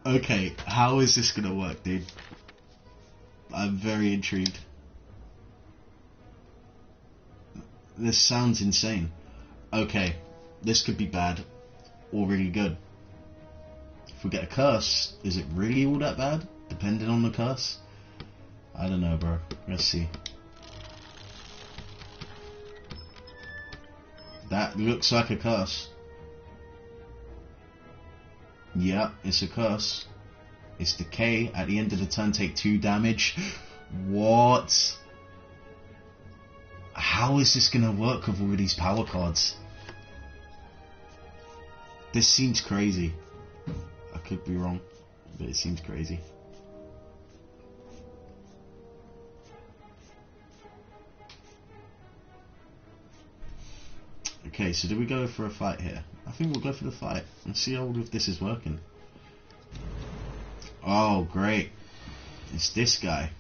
Okay, how is this gonna work, dude? I'm very intrigued. This sounds insane. Okay, this could be bad or really good. If we get a curse, is it really all that bad? Depending on the curse? I don't know, bro. Let's see. That looks like a curse. Yeah, it's a curse. It's decay. At the end of the turn, take 2 damage. What? How is this gonna work with all of these power cards? This seems crazy. I could be wrong, but it seems crazy. Okay, so do we go for a fight here? I think we'll go for the fight and see how all of this is working. Oh, great. It's this guy.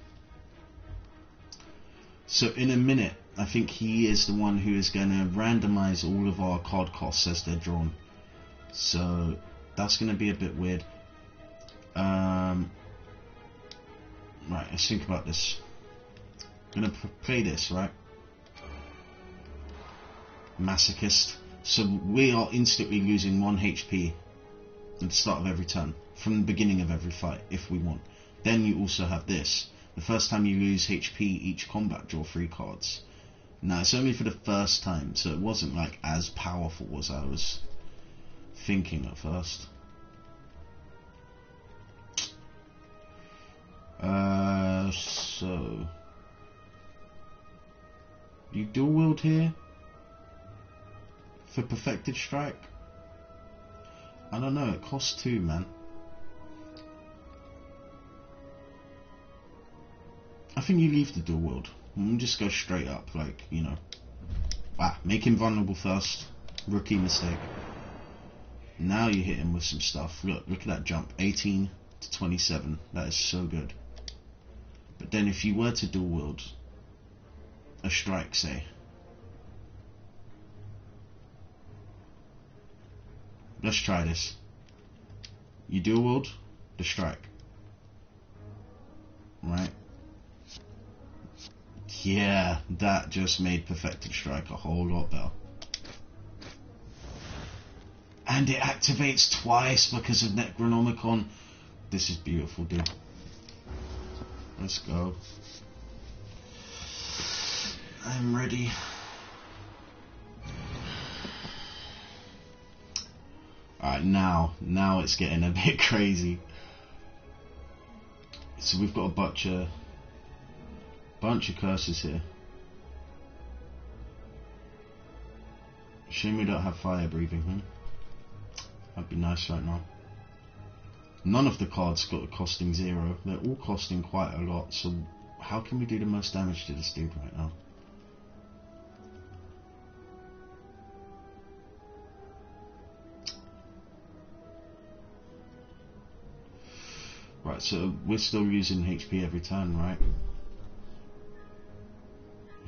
So in a minute, I think he is the one who is going to randomize all of our card costs as they're drawn. So that's going to be a bit weird. Right, let's think about this. I'm going to play this, right? Masochist. So we are instantly losing 1 HP at the start of every turn, from the beginning of every fight, if we want. Then you also have this. The first time you lose HP, each combat draw 3 cards. Now it's only for the first time, so it wasn't like as powerful as I was thinking at first. So you dual wield here for Perfected Strike? I don't know, it costs 2, man. I think you leave the dual wield and just go straight up, like, you know. Wow, make him vulnerable first. Rookie mistake. Now you hit him with some stuff. Look at that jump. 18 to 27. That is so good. But then if you were to dual wield a strike, say. Let's try this. You dual wield the strike. Right? Yeah, that just made Perfected Strike a whole lot better. And it activates twice because of Necronomicon. This is beautiful, dude. Let's go. I'm ready. Alright, now it's getting a bit crazy. So we've got a bunch of curses here. Shame we don't have fire breathing, That'd be nice right now. None of the cards got costing 0. They're all costing quite a lot, so how can we do the most damage to this dude right now? Right, so we're still using HP every turn, right?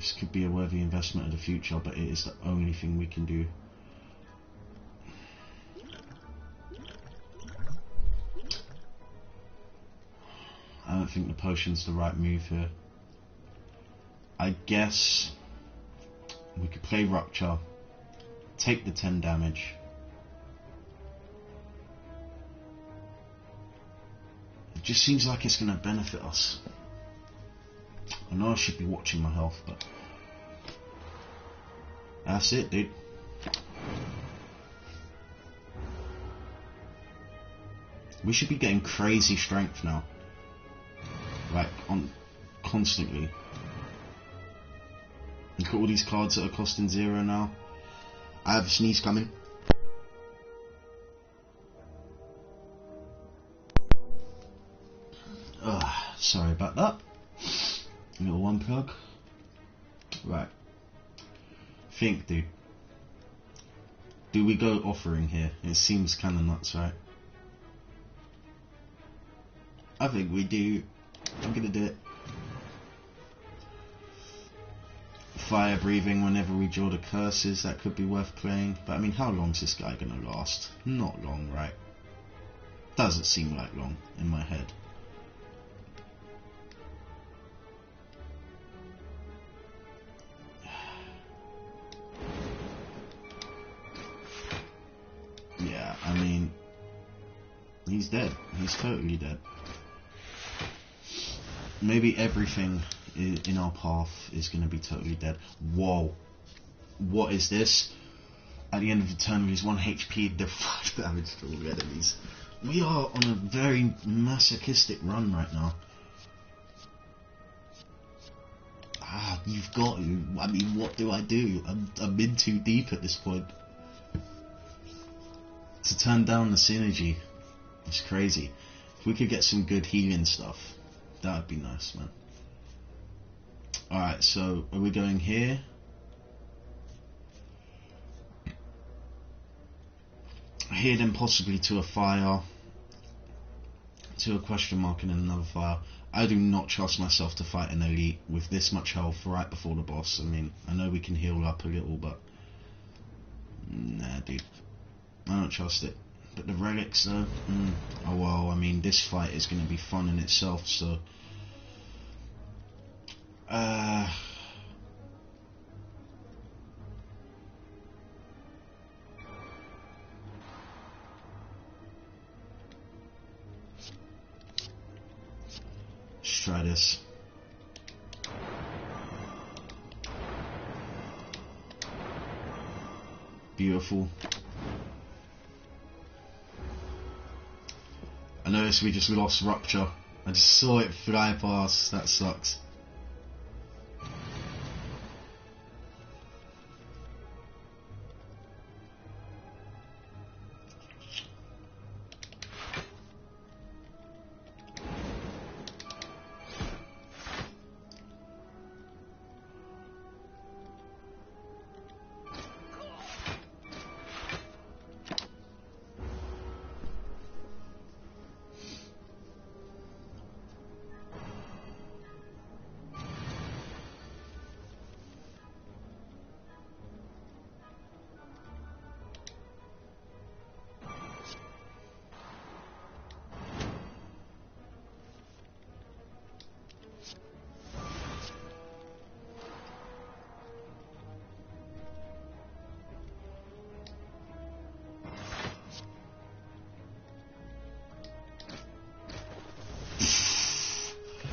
This could be a worthy investment of the future, but it is the only thing we can do. I don't think the potion's the right move here. I guess we could play Rupture, take the 10 damage. It just seems like it's going to benefit us. I know I should be watching my health, but that's it, dude. We should be getting crazy strength now. Like, constantly. Look at all these cards that are costing 0 now. I have a sneeze coming. Sorry about that. A little one plug. Right. Think, dude. Do we go offering here? It seems kinda nuts, right? I think we do. I'm gonna do it. Fire breathing whenever we draw the curses, that could be worth playing. But I mean, how long's this guy gonna last? Not long, right? Doesn't seem like long in my head. Yeah, I mean, he's dead. He's totally dead. Maybe everything in our path is going to be totally dead. Whoa. What is this? At the end of the turn, lose 1 HP, deal 5 damage to all the enemies. We are on a very masochistic run right now. You've got to. I mean, what do I do? I'm in too deep at this point. To turn down the synergy. It's crazy. If we could get some good healing stuff, that would be nice, man. Alright, so are we going here? Here, then possibly to a fire, to a question mark and then another fire. I do not trust myself to fight an elite with this much health right before the boss. I mean, I know we can heal up a little, but nah, dude, I don't trust it. But the relics though, oh well, I mean, this fight is going to be fun in itself, so let's try this. Beautiful. I noticed we just lost Rupture. I just saw it fly past. That sucks.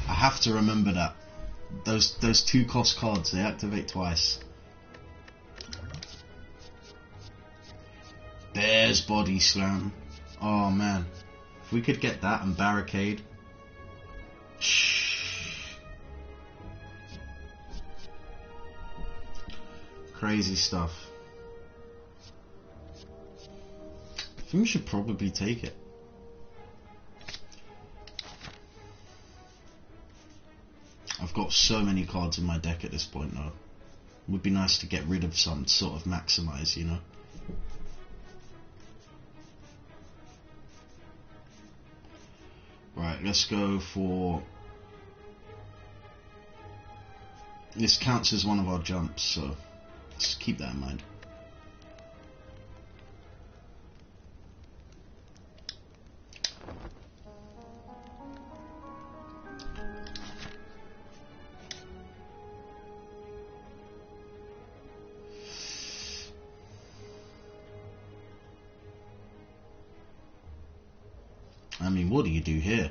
I have to remember that. Those 2 cost cards, they activate twice. There's Body Slam. Oh man. If we could get that and Barricade. Shh. Crazy stuff. I think we should probably take it. I've got so many cards in my deck at this point though. It would be nice to get rid of some, sort of maximize, you know? Right, let's go for This counts as one of our jumps, so just keep that in mind. I mean, what do you do here?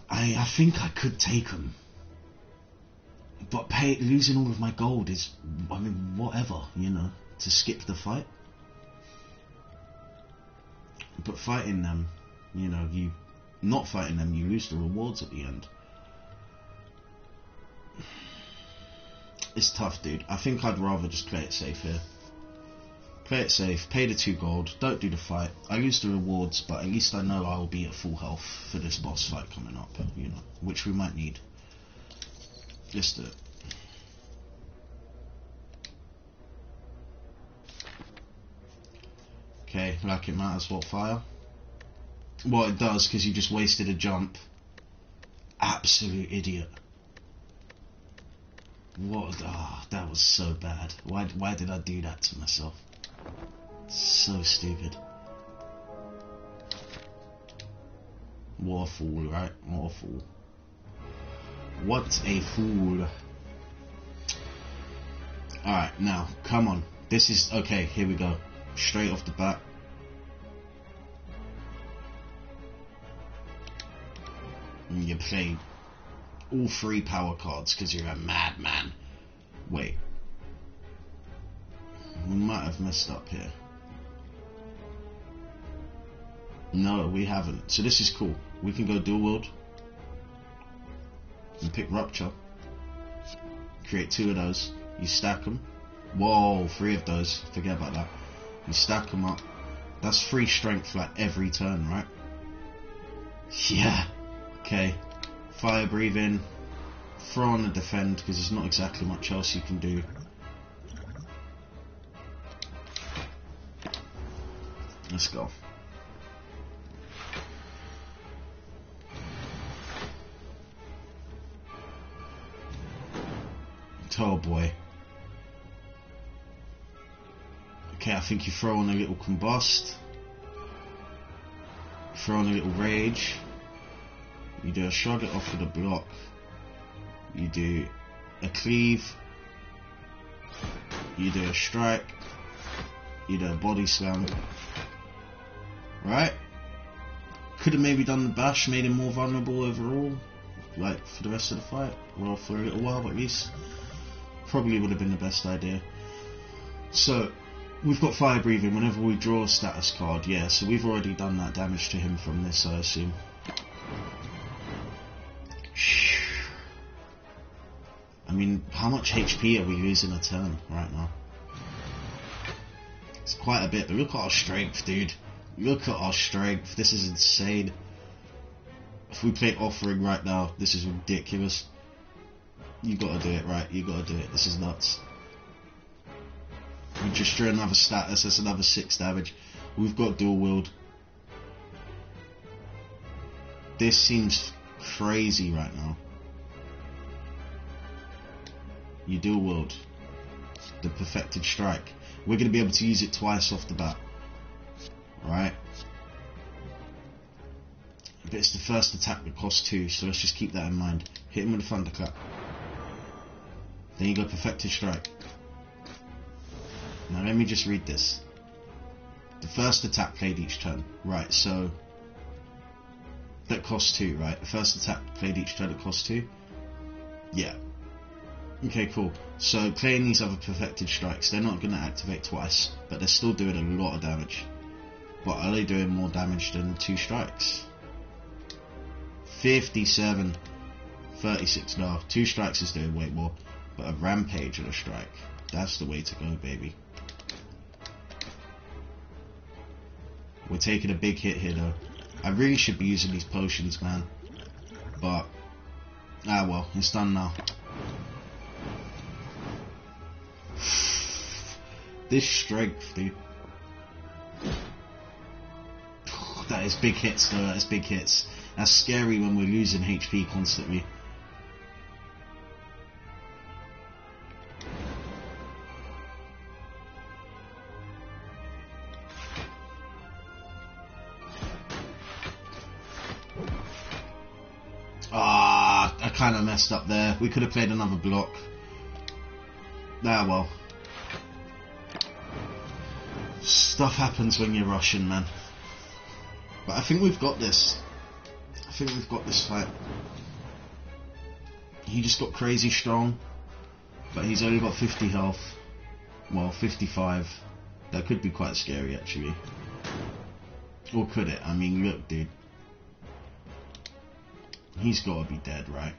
I think I could take him. But losing all of my gold is, I mean, whatever, you know, to skip the fight. But fighting them, you know, not fighting them, you lose the rewards at the end. It's tough, dude. I think I'd rather just play it safe here. Play it safe, pay the 2 gold, don't do the fight. I lose the rewards, but at least I know I'll be at full health for this boss fight coming up, you know, which we might need. Let's do it. Okay, like it matters what fire. Well, it does, because you just wasted a jump. Absolute idiot. What? Ah, that was so bad. Why did I do that to myself? So stupid. What a fool, right? What a fool. What a fool. Alright, now, come on. This is, okay, here we go. Straight off the bat. And you play all 3 power cards because you're a madman. Wait. We might have messed up here. No, we haven't. So this is cool. We can go dual wield. And pick Rupture. Create 2 of those. You stack them. Whoa, 3 of those. Forget about that. You stack them up. That's 3 strength like every turn, right? Yeah. Okay. Fire breathing. Throw on the defend because there's not exactly much else you can do. Let's go. Oh boy. Okay, I think you throw on a little combust. Throw on a little rage. You do a shrug it off with a block. You do a cleave. You do a strike. You do a body slam. Right? Could have maybe done the bash, made him more vulnerable overall. Like for the rest of the fight. Well, for a little while at least. Probably would have been the best idea. So, we've got fire breathing whenever we draw a status card. Yeah, so we've already done that damage to him from this, I assume. I mean, how much HP are we losing a turn right now? It's quite a bit, but look at our strength, dude. Look at our strength. This is insane. If we play Offering right now, this is ridiculous. You gotta do it, right? You gotta do it. This is nuts. We just drew another status, that's another 6 damage. We've got dual wield. This seems crazy right now. You dual wield. The perfected strike. We're gonna be able to use it twice off the bat. Right? But it's the first attack that costs 2, so let's just keep that in mind. Hit him with a thunderclap. Then you go perfected strike. Now let me just read this. The first attack played each turn. Right, so that costs 2, right? The first attack played each turn that costs 2? Yeah. Okay, cool. So playing these other perfected strikes, they're not going to activate twice, but they're still doing a lot of damage. But are they doing more damage than 2 strikes? 57, 36, no, 2 strikes is doing way more. But a rampage and a strike, that's the way to go, baby. We're taking a big hit here though. I really should be using these potions, man. But, ah well, it's done now. This strength, dude. That is big hits though, that is big hits. That's scary when we're losing HP constantly. Ah, I kind of messed up there. We could have played another block. Ah, well. Stuff happens when you're Russian, man. But I think we've got this. I think we've got this fight. He just got crazy strong, but he's only got 50 health. Well, 55. That could be quite scary, actually. Or could it? I mean, look, dude. He's got to be dead, right?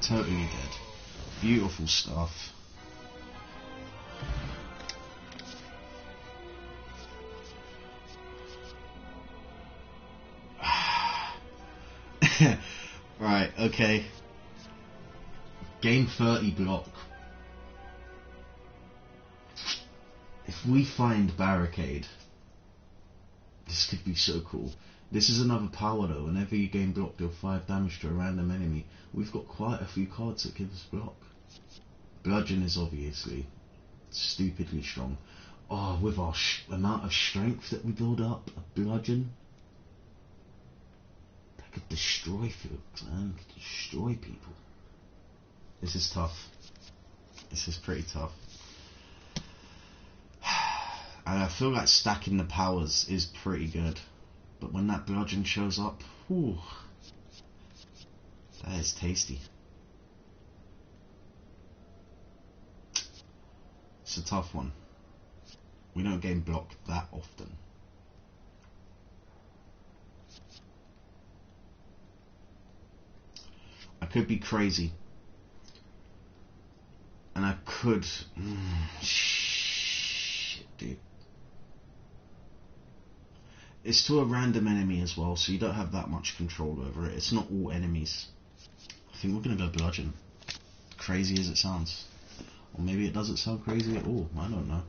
Totally dead. Beautiful stuff. Right, okay. Game 30 block. If we find barricade, this could be so cool. This is another power though. Whenever you gain block, deal 5 damage to a random enemy. We've got quite a few cards that give us block. Bludgeon is obviously stupidly strong. Oh, with our amount of strength that we build up, a bludgeon that could destroy folks, man. Could destroy people. This is tough. This is pretty tough. And I feel like stacking the powers is pretty good. But when that bludgeon shows up, whew, that is tasty. It's a tough one. We don't gain block that often. I could be crazy. And I could... shit, dude. It's to a random enemy as well, so you don't have that much control over it. It's not all enemies. I think we're going to go bludgeon. Crazy as it sounds. Or maybe it doesn't sound crazy at all. I don't know.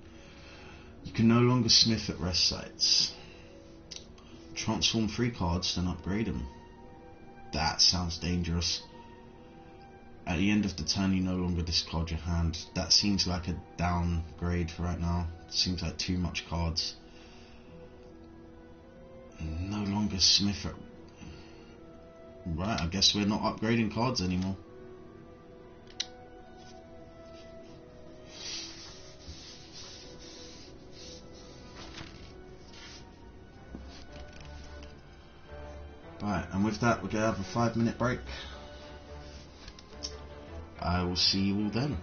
You can no longer smith at rest sites. Transform 3 cards, then upgrade them. That sounds dangerous. At the end of the turn, you no longer discard your hand. That seems like a downgrade for right now. Seems like too much cards. No longer smith at... Right, I guess we're not upgrading cards anymore. Right, and with that, we're going to have a 5-minute break. I will see you all then.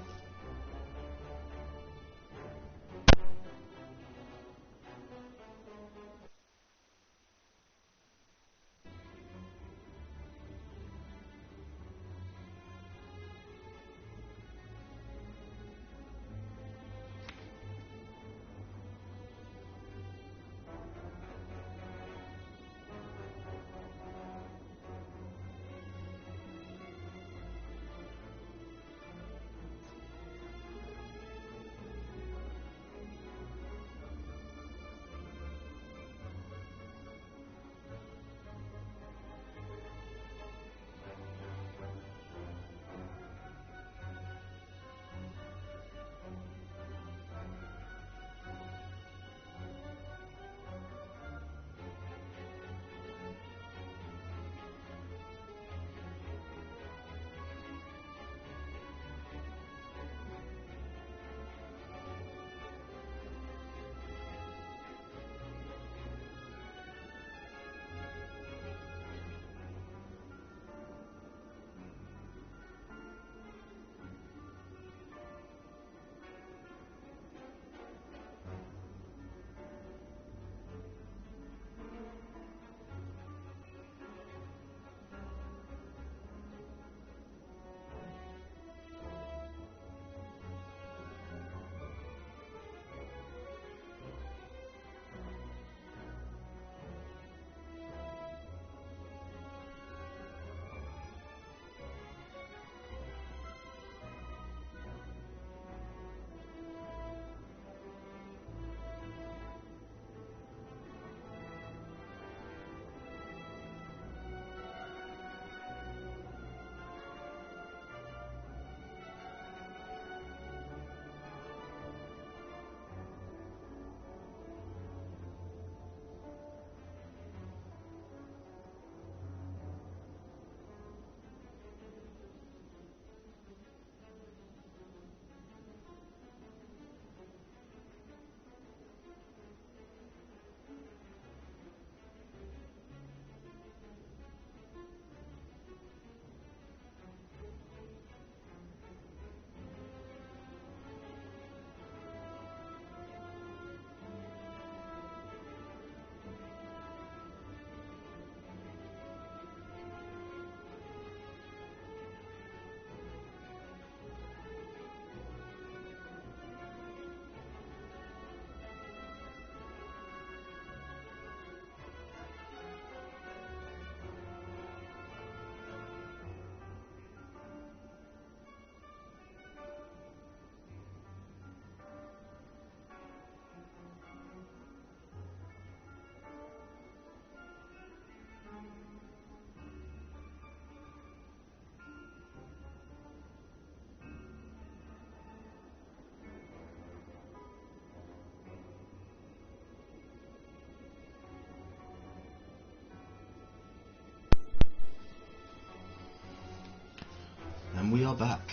are back.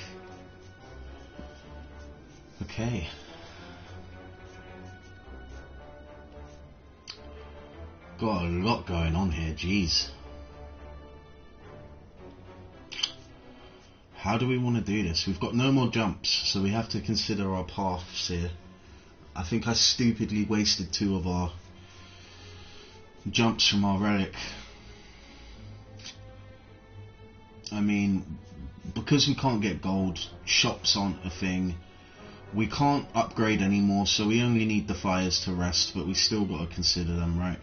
Okay. Got a lot going on here, jeez. How do we want to do this? We've got no more jumps, so we have to consider our paths here. I think I stupidly wasted 2 of our jumps from our relic. I mean, because we can't get gold, shops aren't a thing. We can't upgrade anymore, so we only need the fires to rest, but we still got to consider them, right?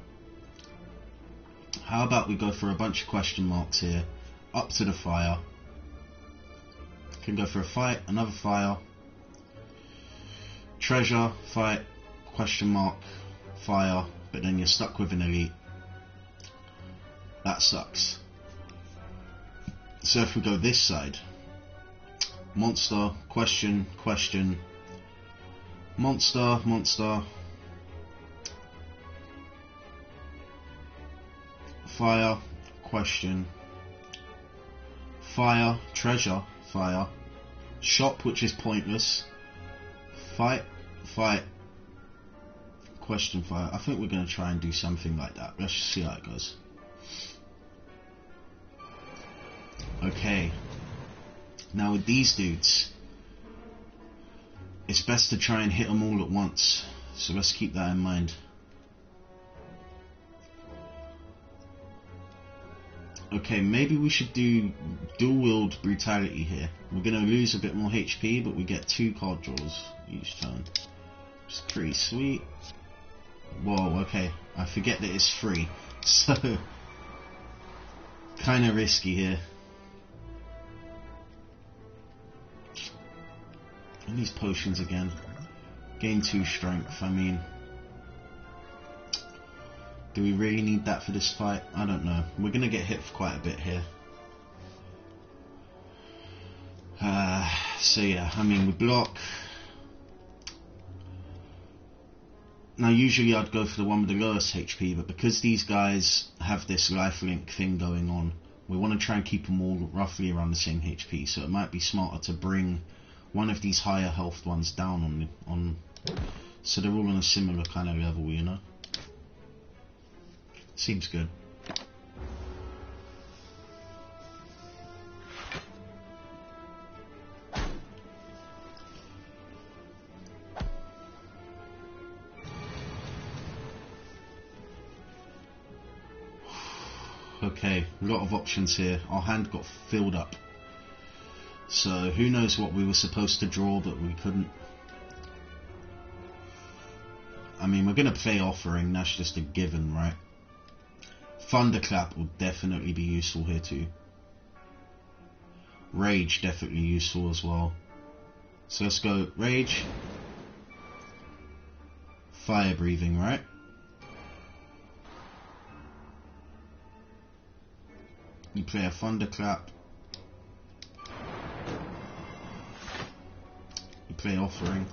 How about we go for a bunch of question marks here, up to the fire. Can go for a fight, another fire, treasure, fight, question mark, fire, but then you're stuck with an elite. That sucks. So if we go this side, monster, question, question, monster, monster, fire, question, fire, treasure, fire, shop, which is pointless, fight, fight, question, fire. I think we're going to try and do something like that. Let's just see how it goes. Okay, now with these dudes, it's best to try and hit them all at once, so let's keep that in mind. Okay, maybe we should do dual wield brutality here. We're going to lose a bit more HP, but we get 2 card draws each turn. It's pretty sweet. Whoa, okay, I forget that it's free, so kind of risky here. And these potions again. Gain 2 strength, I mean, do we really need that for this fight? I don't know. We're going to get hit for quite a bit here. So yeah, I mean, we block. Now usually I'd go for the one with the lowest HP, but because these guys have this lifelink thing going on, we want to try and keep them all roughly around the same HP, so it might be smarter to bring one of these higher health ones down on so they're all on a similar kind of level, you know? Seems good. Okay, a lot of options here. Our hand got filled up. So who knows what we were supposed to draw but we couldn't. I mean, we're going to play Offering, that's just a given, right? Thunderclap will definitely be useful here too. Rage definitely useful as well. So let's go Rage. Fire breathing, right? You play a Thunderclap. You play Offering.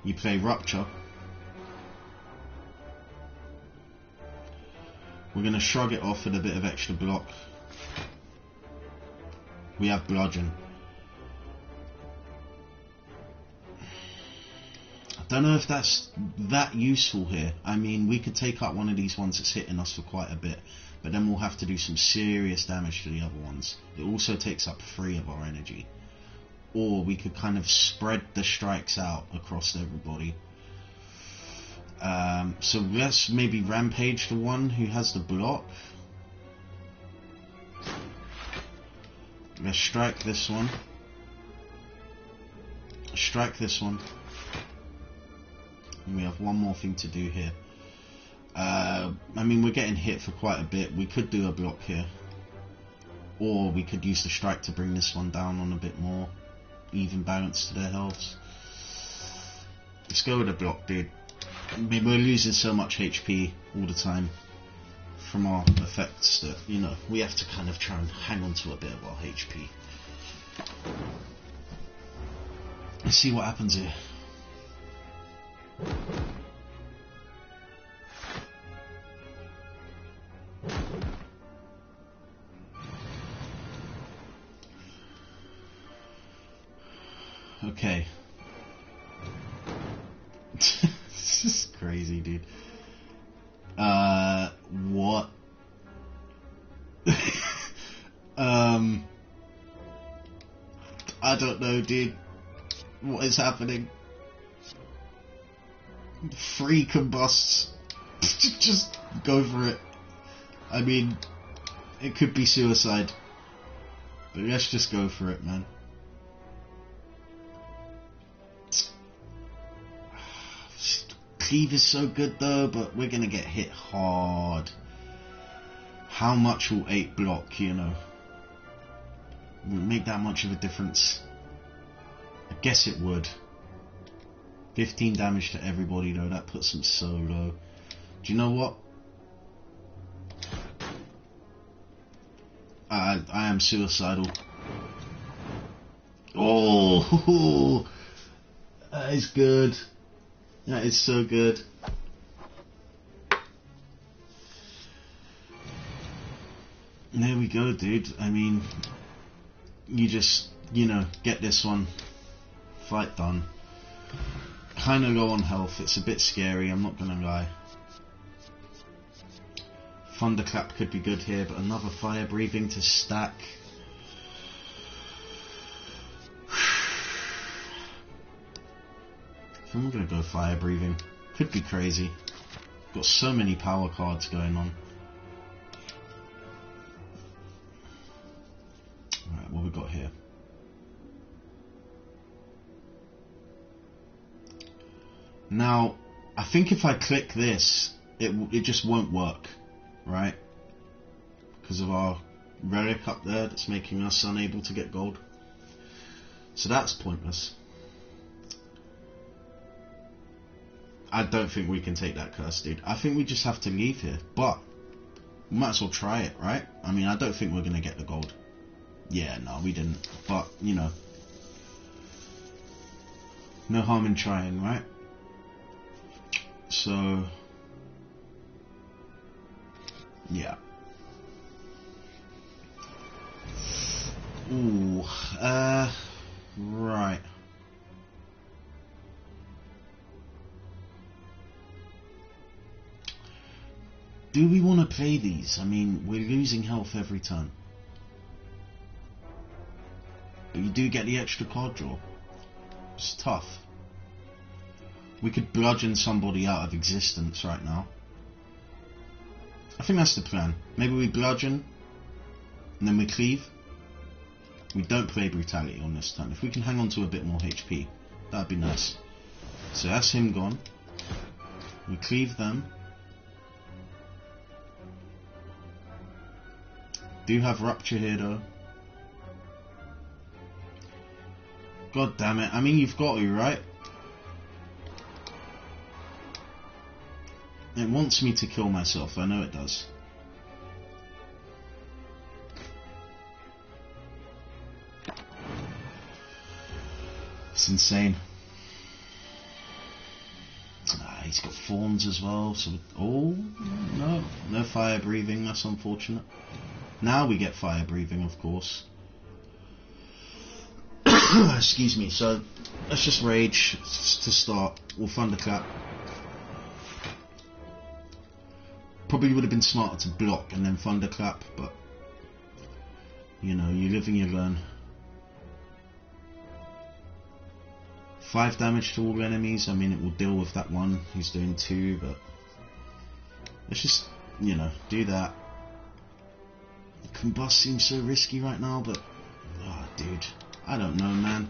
You play Rupture. We're going to shrug it off with a bit of extra block. We have Bludgeon. I don't know if that's that useful here. I mean, we could take out one of these ones that's hitting us for quite a bit, but then we'll have to do some serious damage to the other ones. It also takes up 3 of our energy. Or we could kind of spread the strikes out across everybody. So let's maybe rampage the one who has the block. Let's strike this one. Strike this one. And we have one more thing to do here. I mean, we're getting hit for quite a bit. We could do a block here. Or we could use the strike to bring this one down on a bit more even balance to their healths. Let's go with a block, dude. I mean, we're losing so much HP all the time from our effects that, you know, we have to kind of try and hang on to a bit of our HP. Let's see what happens here. Okay. This is crazy, dude. What? I don't know, dude. What is happening? 3 combusts. Just go for it. I mean, it could be suicide. But let's just go for it, man. Cleave is so good though, but we're gonna get hit hard. How much will 8 block, you know? Will it make that much of a difference? I guess it would. 15 damage to everybody though, that puts them so low. Do you know what? I am suicidal. Oh, that is good. That is so good. There we go, dude. I mean, you just, you know, get this one. Fight done. Kinda low on health. It's a bit scary, I'm not gonna lie. Thunderclap could be good here, but another fire breathing to stack. I think we're gonna go fire breathing. Could be crazy. Got so many power cards going on. Alright, what we got here? Now, I think if I click this, it just won't work, right? Because of our relic up there that's making us unable to get gold. So that's pointless. I don't think we can take that curse, dude. I think we just have to leave here, but we might as well try it, right? I mean, I don't think we're going to get the gold. Yeah, no, we didn't. But, you know, no harm in trying, right? So, yeah. Ooh, right. Do we want to play these? I mean, we're losing health every turn. But you do get the extra card draw. It's tough. We could bludgeon somebody out of existence right now. I think that's the plan. Maybe we bludgeon, and then we cleave. We don't play Brutality on this turn. If we can hang on to a bit more HP, that'd be nice. So that's him gone. We cleave them. Do have Rupture here though. God damn it. I mean, you've got to, right? It wants me to kill myself. I know it does. It's insane. He's got thorns as well. So, oh no, no fire breathing. That's unfortunate. Now we get fire breathing, of course. Excuse me. So let's just rage to start. We'll thunderclap. Probably would have been smarter to block and then thunderclap, but you know, you live and you learn. 5 damage to all enemies. I mean, it will deal with that one who's doing 2, but let's just, you know, do that. Combust seems so risky right now, but oh, dude, I don't know, man.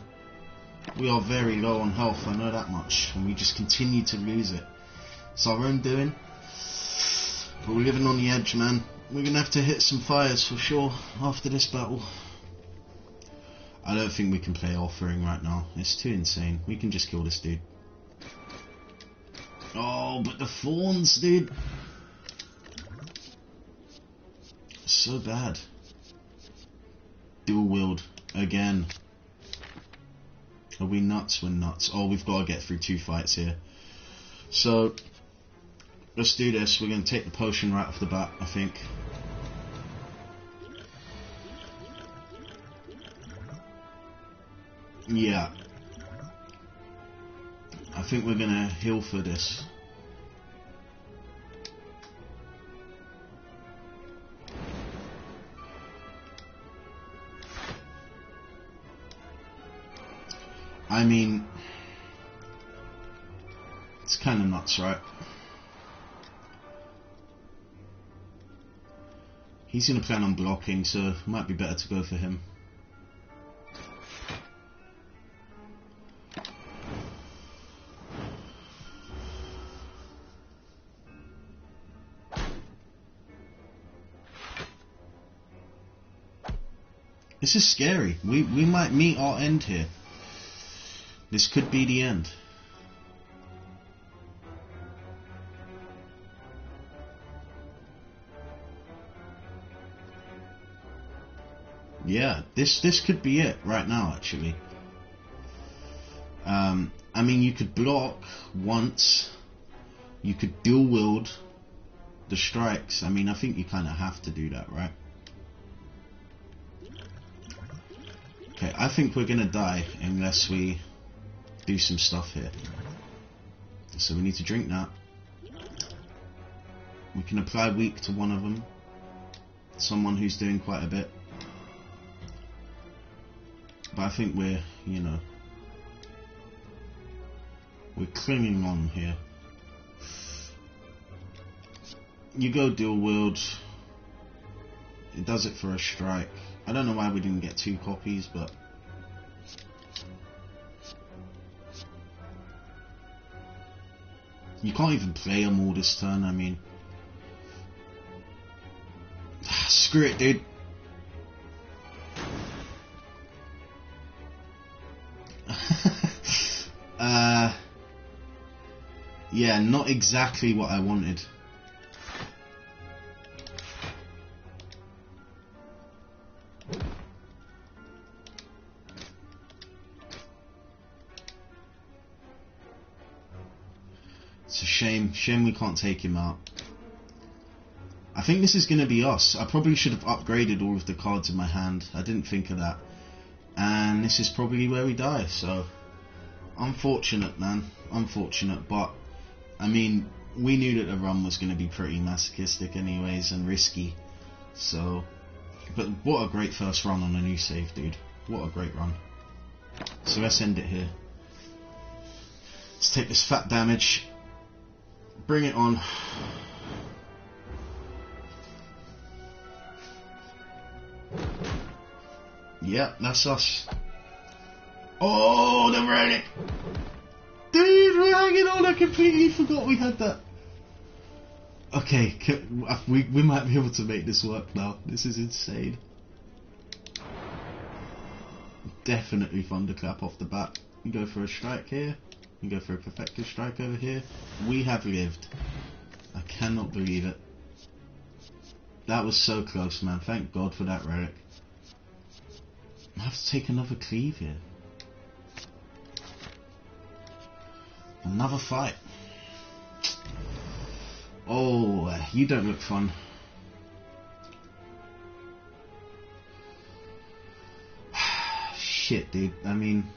We are very low on health, I know that much, and we just continue to lose it. It's our own doing, but we're living on the edge, man. We're gonna have to hit some fires for sure after this battle. I don't think we can play offering right now. It's too insane. We can just kill this dude. Oh, but the thorns, dude. So bad. Dual wield again. Are we nuts? We're nuts. Oh, we've got to get through 2 fights here. So let's do this. We're going to take the potion right off the bat, I think. Yeah. I think we're gonna heal for this. I mean, it's kind of nuts, right? He's gonna plan on blocking, so it might be better to go for him. This is scary. We might meet our end here. This could be the end. Yeah, this could be it right now, actually. I mean, you could block once. You could dual wield the strikes. I mean, I think you kind of have to do that, right? Okay, I think we're gonna die unless we do some stuff here. So we need to drink that. We can apply weak to one of them. Someone who's doing quite a bit. But I think we're, you know, we're clinging on here. You go dual wield. It does it for a strike. I don't know why we didn't get 2 copies, but you can't even play them all this turn. I mean, screw it, dude. Yeah, not exactly what I wanted. It's a shame we can't take him out. I think this is going to be us. I probably should have upgraded all of the cards in my hand. I didn't think of that. And this is probably where we die, so unfortunate, man. Unfortunate, but I mean, we knew that the run was going to be pretty masochistic anyways and risky. So, but what a great first run on a new save, dude. What a great run. So let's end it here. Let's take this fat damage. Bring it on. Yep, that's us. Oh, the relic! Dude, we're hanging on. I completely forgot we had that. Okay, we might be able to make this work now. This is insane. Definitely thunderclap off the bat. You go for a strike here. You go for a perfected strike over here. We have lived. I cannot believe it. That was so close, man. Thank God for that relic. I have to take another cleave here. Another fight. Oh, you don't look fun. Shit, dude. I mean,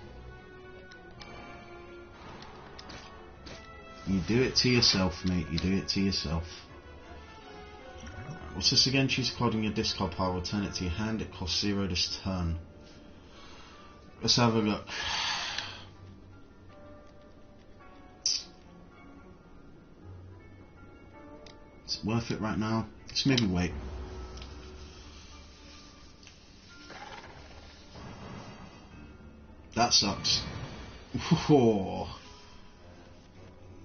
you do it to yourself, mate. You do it to yourself. What's this again? Choose a card in your discard pile. Return it to your hand. It costs 0 this turn. Let's have a look. Is it worth it right now? Let's maybe wait. That sucks. Whoa.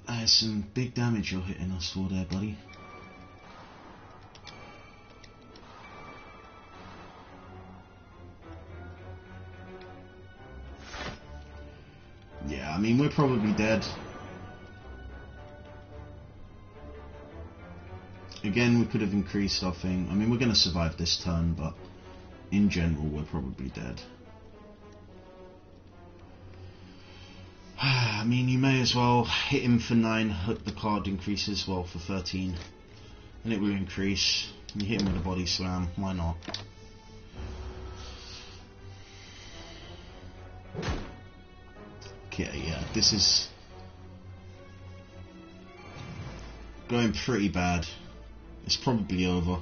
That is some big damage you're hitting us for there, buddy. Yeah, I mean, we're probably dead. Again, we could have increased our thing. I mean, we're going to survive this turn, but in general, we're probably dead. I mean, you may as well hit him for 9, hope the card increases, well, for 13. And it will increase. You hit him with a body slam, why not? Okay, yeah, this is going pretty bad. It's probably over.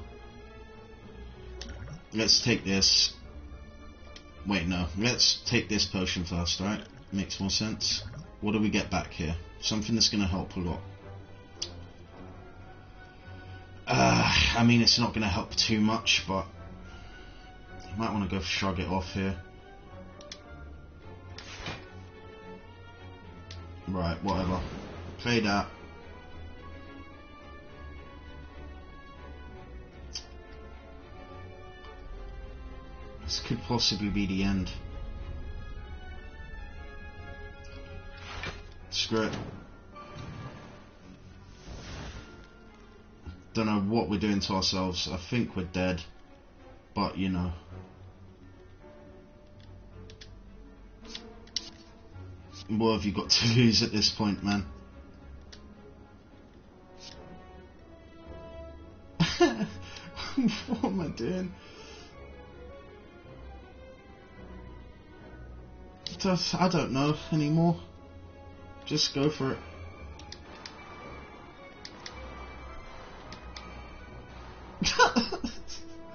Let's take this. Wait, no. Let's take this potion first, right? Makes more sense. What do we get back here? Something that's going to help a lot. I mean, it's not going to help too much, but you might want to go shrug it off here. Right, whatever. Play that. This could possibly be the end. Screw it. Don't know what we're doing to ourselves. I think we're dead. But, you know. What have you got to lose at this point, man? What am I doing? I don't know anymore. Just go for it.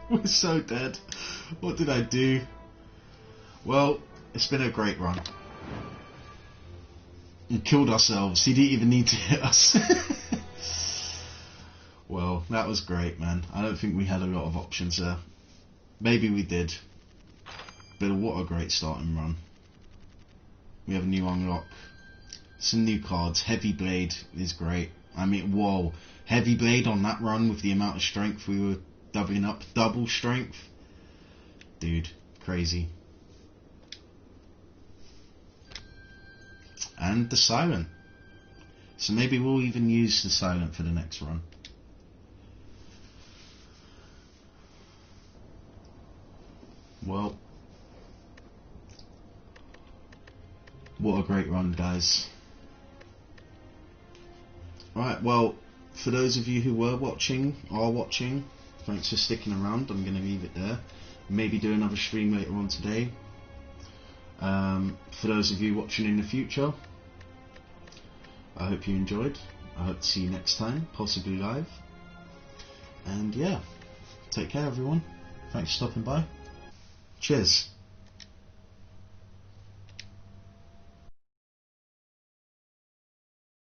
We're so dead. What did I do? Well, it's been a great run. We killed ourselves. He didn't even need to hit us. Well, that was great, man. I don't think we had a lot of options there. Maybe we did. But what a great starting run. We have a new unlock. Some new cards. Heavy Blade is great. I mean, whoa. Heavy Blade on that run with the amount of strength we were doubling up. Double strength. Dude, crazy. And the Silent. So maybe we'll even use the Silent for the next run. Well, what a great run, guys. Right, well, for those of you who are watching, thanks for sticking around. I'm going to leave it there. Maybe do another stream later on today. For those of you watching in the future, I hope you enjoyed. I hope to see you next time, possibly live. And yeah, take care everyone. Thanks for stopping by. Cheers.